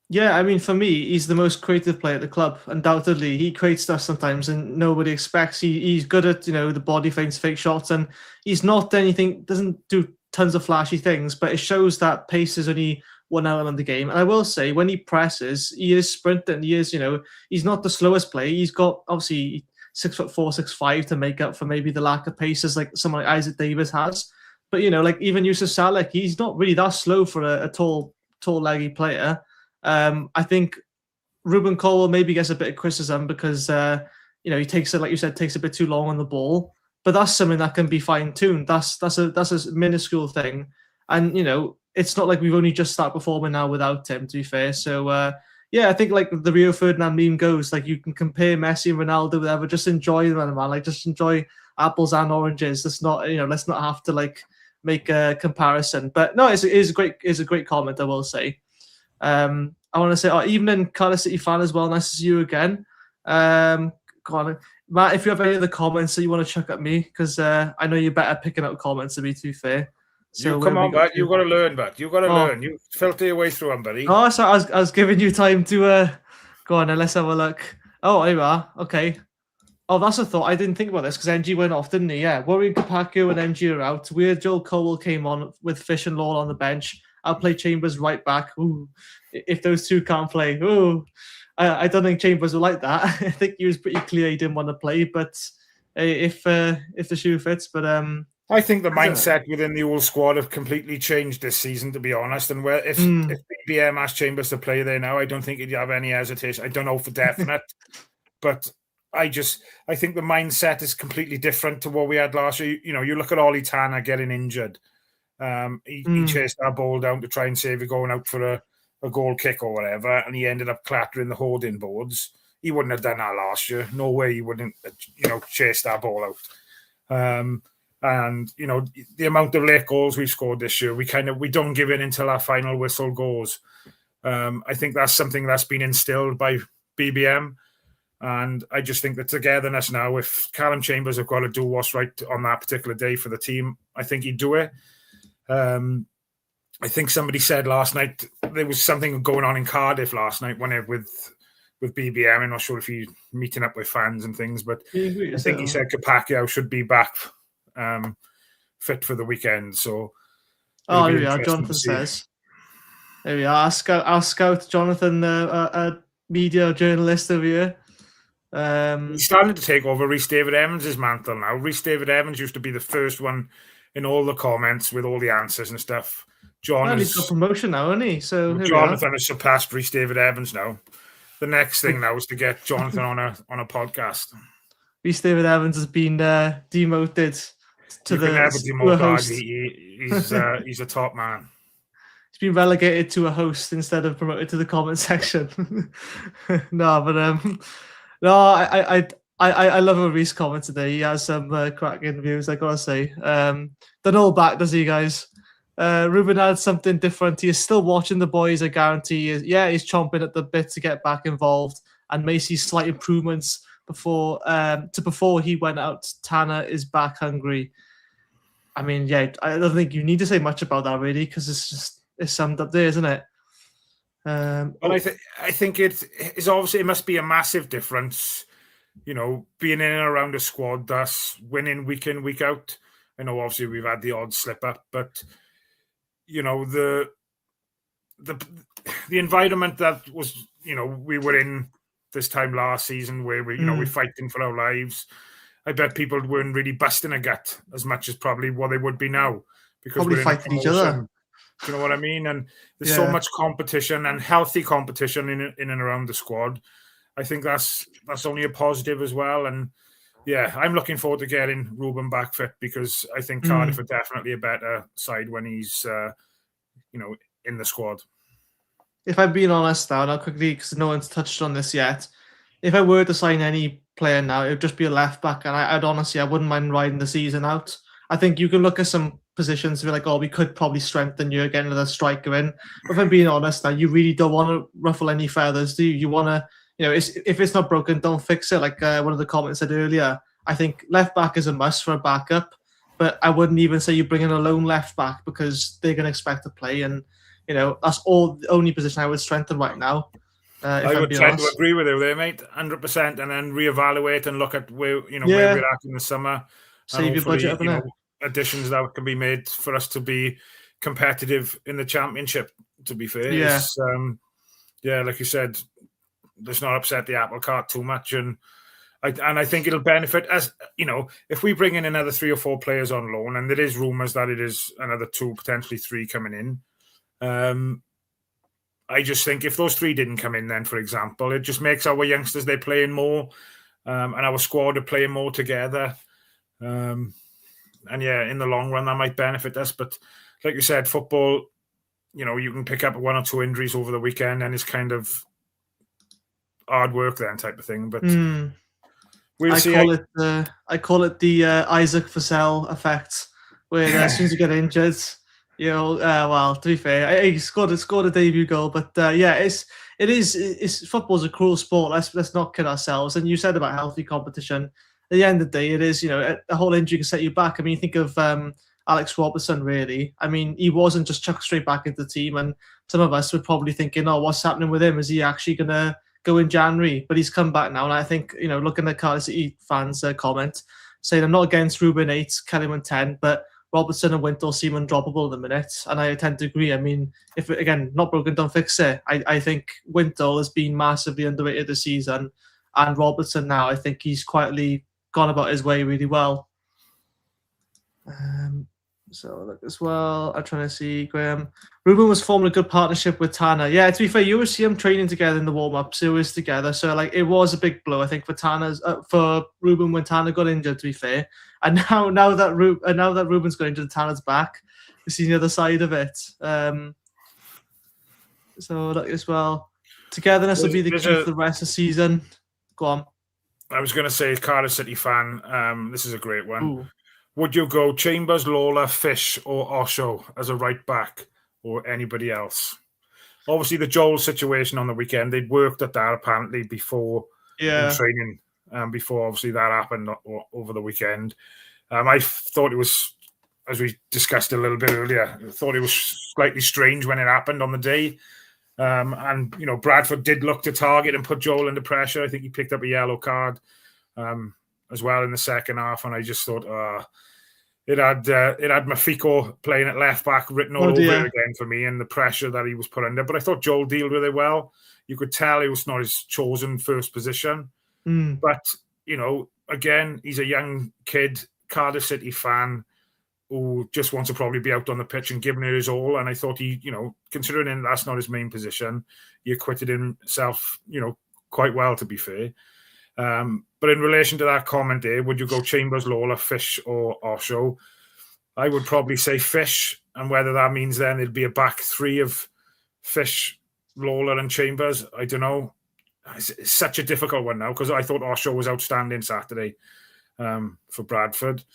Yeah, I mean, for me, he's the most creative player at the club. Undoubtedly, he creates stuff sometimes, and nobody expects. He's good at the body feints, fake shots, and he's not doesn't do tons of flashy things, but it shows that pace is only one element of the game. And I will say, when he presses, he is sprinting. He is, he's not the slowest player. He's got obviously 6'4", 6'5" to make up for maybe the lack of pace as like someone like Isaac Davis has. But like even Yusuf Salek, he's not really that slow for a tall leggy player. I think Ruben Colwell maybe gets a bit of criticism because he takes it, like you said, takes a bit too long on the ball. But that's something that can be fine-tuned. That's a minuscule thing. And it's not like we've only just started performing now without him, to be fair. So I think like the Rio Ferdinand meme goes, like you can compare Messi and Ronaldo, whatever, just enjoy them, man. Like just enjoy apples and oranges. Let's not have to like make a comparison. But no, it's a great comment, I will say. I want to say, evening, Cardiff City fan as well. Nice to see you again. Go on, Matt, if you have any other comments that you want to chuck at me, because I know you're better picking up comments, to be too fair. So come on, Matt. You've got to learn, Matt. You've got to learn. You filter your way through them, buddy. Oh, so I was giving you time to go on. Let's have a look. Oh, here we are. Okay. Oh, that's a thought. I didn't think about this because NG went off, didn't he? Yeah. Worrying Kapaku and MG are out. Weird Joel Colwell came on with Fish and Law on the bench. I'll play Chambers right back. Ooh, if those two can't play. Ooh, I don't think Chambers will like that. I think he was pretty clear he didn't want to play, but if the shoe fits. But I think the mindset within the old squad have completely changed this season, to be honest. And if BBM asked Chambers to play there now, I don't think he'd have any hesitation. I don't know for definite, but I think the mindset is completely different to what we had last year. You look at Ollie Tanner getting injured. He chased our ball down to try and save it going out for a goal kick or whatever, and he ended up clattering the hoarding boards. He wouldn't have done that last year. No way he wouldn't, chased our ball out. And the amount of late goals we've scored this year, we don't give in until our final whistle goes. I think that's something that's been instilled by BBM, and I just think the togetherness now. If Callum Chambers have got to do what's right on that particular day for the team, I think he'd do it. I think somebody said last night there was something going on in Cardiff last night with BBM. I'm not sure if he's meeting up with fans and things, but I think he said Kapakio should be back fit for the weekend. So here we are. Jonathan says, there we are. Our scout Jonathan, a media journalist over here. He's starting to take over Rhys David Evans' mantle now. Rhys David Evans used to be the first one in all the comments with all the answers and stuff. He's got promotion now, hasn't he? So Jonathan has surpassed Rhys David Evans now. The next thing now is to get Jonathan on a podcast. Rhys David Evans has been demoted to the host. He's a top man. He's been relegated to a host instead of promoted to the comment section. I love a Rhys comment today. He has some cracking views, I gotta say. Done all back, does he, guys? Ruben had something different. He is still watching the boys, I guarantee. He's chomping at the bit to get back involved and may see slight improvements before he went out. Tanner is back hungry. I mean, I don't think you need to say much about that really, because it's summed up there, isn't it? Well, I think it's obviously it must be a massive difference, being in and around a squad that's winning week in, week out. I know obviously we've had the odd slip up, but the environment that was, we were in this time last season where we're fighting for our lives. I bet people weren't really busting a gut as much as probably what they would be now, because probably we're fighting each other. Do you know what I mean? And there's so much competition and healthy competition in and around the squad. I think that's only a positive as well. And I'm looking forward to getting Ruben back fit, because I think Cardiff are definitely a better side when he's in the squad. If I'm being honest now, and I'll quickly, because no one's touched on this yet, if I were to sign any player now, it would just be a left back, and I wouldn't mind riding the season out. I think you can look at some positions and be like, we could probably strengthen you, get another striker in. But if I'm being honest now, you really don't want to ruffle any feathers, do you? You want to, if it's not broken, don't fix it. Like one of the comments said earlier, I think left back is a must for a backup, but I wouldn't even say you bring in a lone left back, because they're going to expect to play, and that's the only position I would strengthen right now. I would tend to agree with you there, mate, 100%, and then reevaluate and look at where where we're at in the summer. Save your budget, additions that can be made for us to be competitive in the championship. To be fair, like you said, let's not upset the apple cart too much. And I think it'll benefit us, if we bring in another 3 or 4 players on loan, and there is rumours that it is another 2, potentially 3 coming in. I just think if those 3 didn't come in then, for example, it just makes our youngsters, they're playing more, and our squad are playing more together. And yeah, in the long run, that might benefit us. But like you said, football, you can pick up 1 or 2 injuries over the weekend, and it's kind of hard work then type of thing. But we'll see. I call it the Isaac Vassell effect, where as soon as you get injured, well, to be fair, he scored a debut goal, but it's football's a cruel sport. Let's not kid ourselves. And you said about healthy competition. At the end of the day, it is, a whole injury can set you back. I mean, think of Alex Robertson, really. I mean, he wasn't just chucked straight back into the team, and some of us were probably thinking, oh, what's happening with him? Is he actually going to go in January? But he's come back now, and I think, looking at Cardiff City fans' comment, saying I'm not against Ruben 8, Kellyman 10, but Robertson and Wintle seem undroppable at the minute, and I tend to agree. I mean, if again, not broken, don't fix it. I think Wintle has been massively underrated this season, and Robertson now, I think he's quietly gone about his way really well. So look as well, I'm trying to see, Graham. Ruben was forming a good partnership with Tanner. Yeah, to be fair, you will see them training together in the warm-ups. It was together. So it was a big blow, I think, for Ruben when Tanner got injured, to be fair. And now that Ruben's got injured, Tanner's back. We see the other side of it. So look as well. Togetherness will be the key for the rest of the season. Go on. I was going to say, Cardiff City fan, this is a great one. Ooh. Would you go Chambers, Lawler, Fish, or Osho as a right back, or anybody else? Obviously, the Joel situation on the weekend, they'd worked at that apparently before in training, before obviously that happened over the weekend. I thought it was, as we discussed a little bit earlier, I thought it was slightly strange when it happened on the day. And Bradford did look to target and put Joel under pressure. I think he picked up a yellow card as well in the second half, and I just thought it had Mafiko playing at left back written all over it again for me, and the pressure that he was put under. But I thought Joel dealt with it well. You could tell it was not his chosen first position. But again, he's a young kid, Cardiff City fan, who just wants to probably be out on the pitch and giving it his all. And I thought he, considering that's not his main position, he acquitted himself, quite well, to be fair. But in relation to that comment there, would you go Chambers, Lawler, Fish, or Osho? I would probably say Fish, and whether that means then it'd be a back 3 of Fish, Lawler, and Chambers, I don't know. It's such a difficult one now, because I thought Osho was outstanding Saturday for Bradford.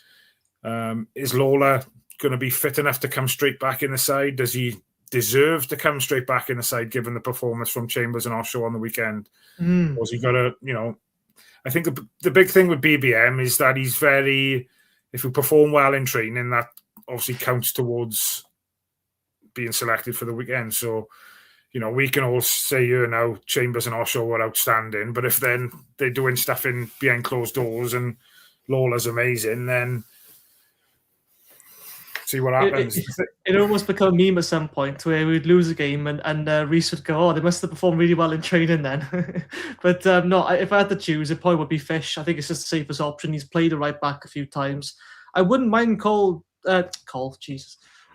Is Lawler going to be fit enough to come straight back in the side? Does he deserve to come straight back in the side given the performance from Chambers and Osho on the weekend? Or has he got to, I think the big thing with BBM is that he's if we perform well in training, that obviously counts towards being selected for the weekend. So, we can all say here now Chambers and Osho were outstanding, but if then they're doing stuff behind closed doors and Lawler's amazing, then see what happens. It almost become a meme at some point where we'd lose a game and Reece would go, oh, they must have performed really well in training then. But no, if I had to choose, it probably would be Fish. I think it's just the safest option. He's played a right back a few times. I wouldn't mind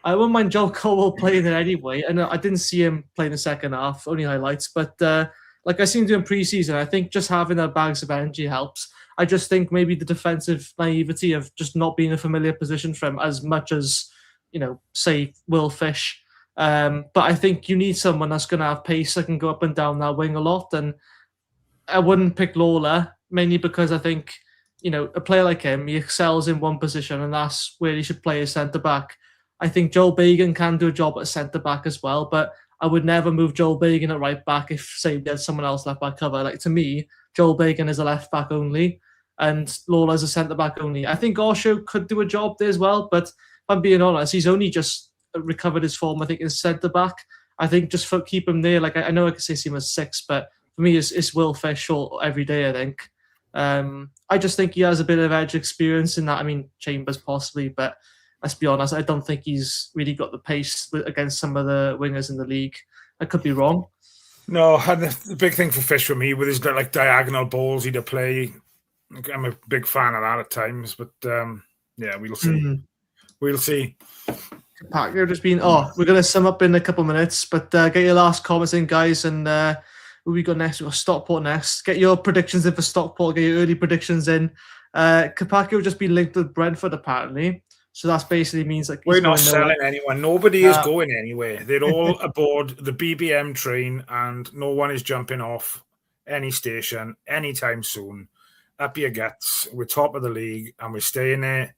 I wouldn't mind Joel Colwell playing it anyway. And I didn't see him play in the second half, only highlights. But like I seen him in pre-season, I think just having that bags of energy helps. I just think maybe the defensive naivety of just not being a familiar position for him as much as, say, Will Fish. But I think you need someone that's going to have pace that can go up and down that wing a lot. And I wouldn't pick Lawler, mainly because I think, a player like him, he excels in one position, and that's where he should play as centre-back. I think Joel Bagan can do a job at centre-back as well, but I would never move Joel Bagan at right back if, say, there's someone else left back cover. Like, to me, Joel Bagan is a left back only, and Lawler is a centre back only. I think Osho could do a job there as well, but if I'm being honest, he's only just recovered his form, I think, in centre back. I think just keep him there. Like, I know I could say him as 6, but for me, it's Will Fish every day, I think. I just think he has a bit of edge experience in that. I mean, Chambers possibly, but let's be honest, I don't think he's really got the pace against some of the wingers in the league. I could be wrong. No, and the big thing for Fish for me with his diagonal balls he'd play, I'm a big fan of that at times, but yeah, we'll see. We'll see. Pat, you're just been. Oh, we're gonna sum up in a couple of minutes, but get your last comments in, guys, and who we got next? We got Stockport next. Get your predictions in for Stockport. Get your early predictions in. Capaccio just been linked with Brentford apparently, so that basically means like we're not selling anyone. Nobody is going anywhere. They're all aboard the BBM train, and no one is jumping off any station anytime soon. Up your guts. We're top of the league, and we're staying there.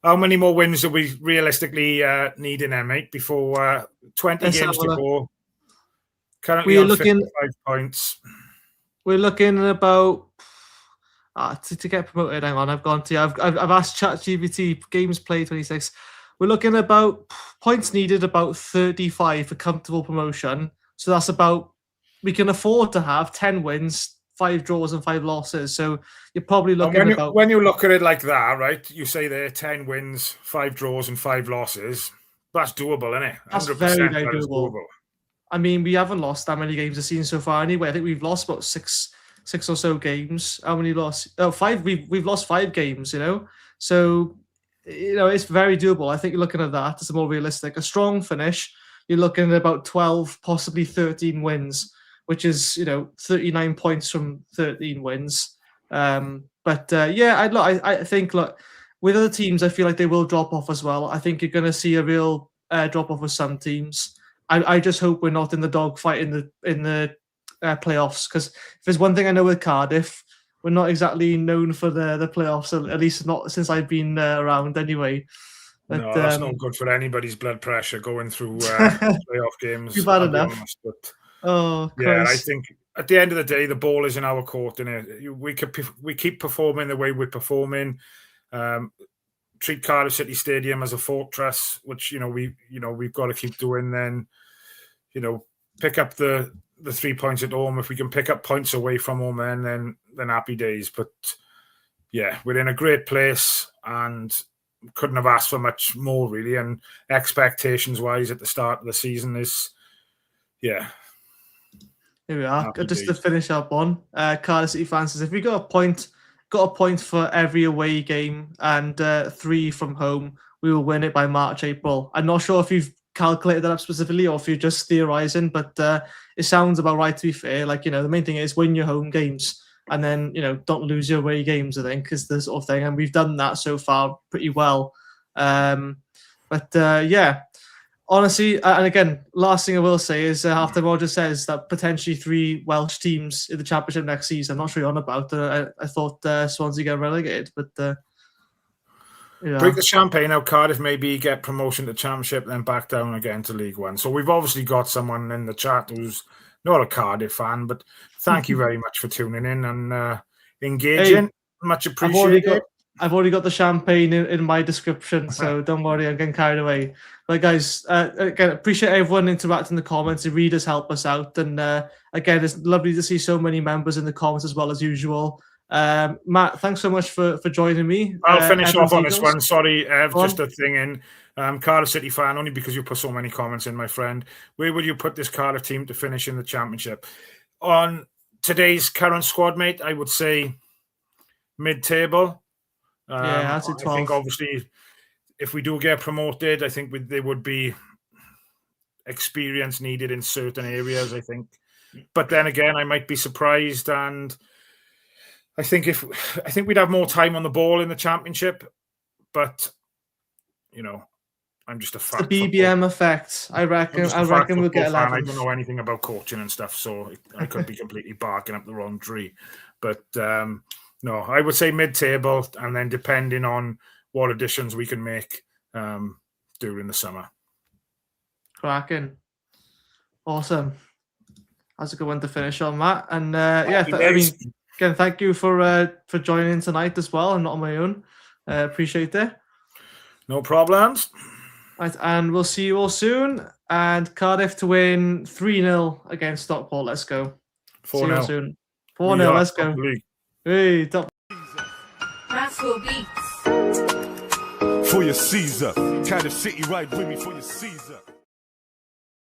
How many more wins do we realistically need in there, mate? Before 20 games to go. Currently on 55 points. We're looking at about to get promoted. Hang on, I've asked ChatGPT games played 26. We're looking at about points needed about 35 for comfortable promotion. So that's about, we can afford to have 10 wins, 5 draws and 5 losses. So you're probably looking when you look at it like that, right? You say there 10 wins, 5 draws and 5 losses. That's doable, isn't it? That's 100% very doable. I mean, we haven't lost that many games this season so far anyway. I think we've lost about six or so games. How many lost? Oh, 5. We've lost 5 games, you know. So, you know, it's very doable. I think you're looking at that. It's more realistic. A strong finish. You're looking at about 12, possibly 13 wins, which is, you know, 39 points from 13 wins. Yeah, I think, look, with other teams, I feel like they will drop off as well. I think you're going to see a real drop off with some teams. I just hope we're not in the dogfight in the playoffs, because if there's one thing I know with Cardiff, we're not exactly known for the playoffs, at least not since I've been around anyway. But, no, that's not good for anybody's blood pressure going through playoff games. You've had enough. Honest, but yeah, I think at the end of the day, the ball is in our court, and we keep performing the way we're performing. Treat Cardiff City Stadium as a fortress, which we've got to keep doing. Then, pick up the 3 points at home. If we can pick up points away from home, then happy days. But yeah, we're in a great place and couldn't have asked for much more, really. And expectations wise at the start of the season is, yeah. Here we are. Just to finish up on Cardiff City fans, if we got a point for every away game and 3 from home, we will win it by March, April. I'm not sure if you've calculated that up specifically or if you're just theorizing, but it sounds about right, to be fair. Like, the main thing is win your home games and then, don't lose your away games, I think, is the sort of thing. And we've done that so far pretty well. Yeah, honestly, and again, last thing I will say is after Roger says that potentially 3 Welsh teams in the Championship next season, I'm not sure you're on about. I thought Swansea get relegated, but break the champagne out. Cardiff maybe get promotion to Championship, then back down again to League One. So we've obviously got someone in the chat who's not a Cardiff fan, but thank you very much for tuning in and engaging. Hey, much appreciated. I've already got the champagne in my description, so don't worry, I'm getting carried away. But guys, again, appreciate everyone interacting in the comments. The readers help us out, and again, it's lovely to see so many members in the comments as well as usual. Matt, thanks so much for joining me. I'll finish off on this one. Sorry, Ev, just a thing in. Cardiff City fan, only because you put so many comments in, my friend. Where would you put this Cardiff team to finish in the Championship? On today's current squad, mate, I would say mid-table. Yeah, that's a 12. I think obviously if we do get promoted, I think there would be experience needed in certain areas, I think. But then again, I might be surprised, and I think we'd have more time on the ball in the Championship, but I'm just a fan. The BBM effect. I reckon we'll get 11. I don't know anything about coaching and stuff, so I could be completely barking up the wrong tree. But no, I would say mid-table, and then depending on what additions we can make during the summer. Cracking. Awesome. That's a good one to finish on, Matt. And again, thank you for joining tonight as well, and not on my own. Appreciate it. No problems. Right, and we'll see you all soon. And Cardiff to win 3-0 against Stockport. Let's go. 4-0. See you all soon. 4-0. Let's go. Hey, top. Rascal Beats. For your Caesar. Cardiff City, ride with me for your Caesar.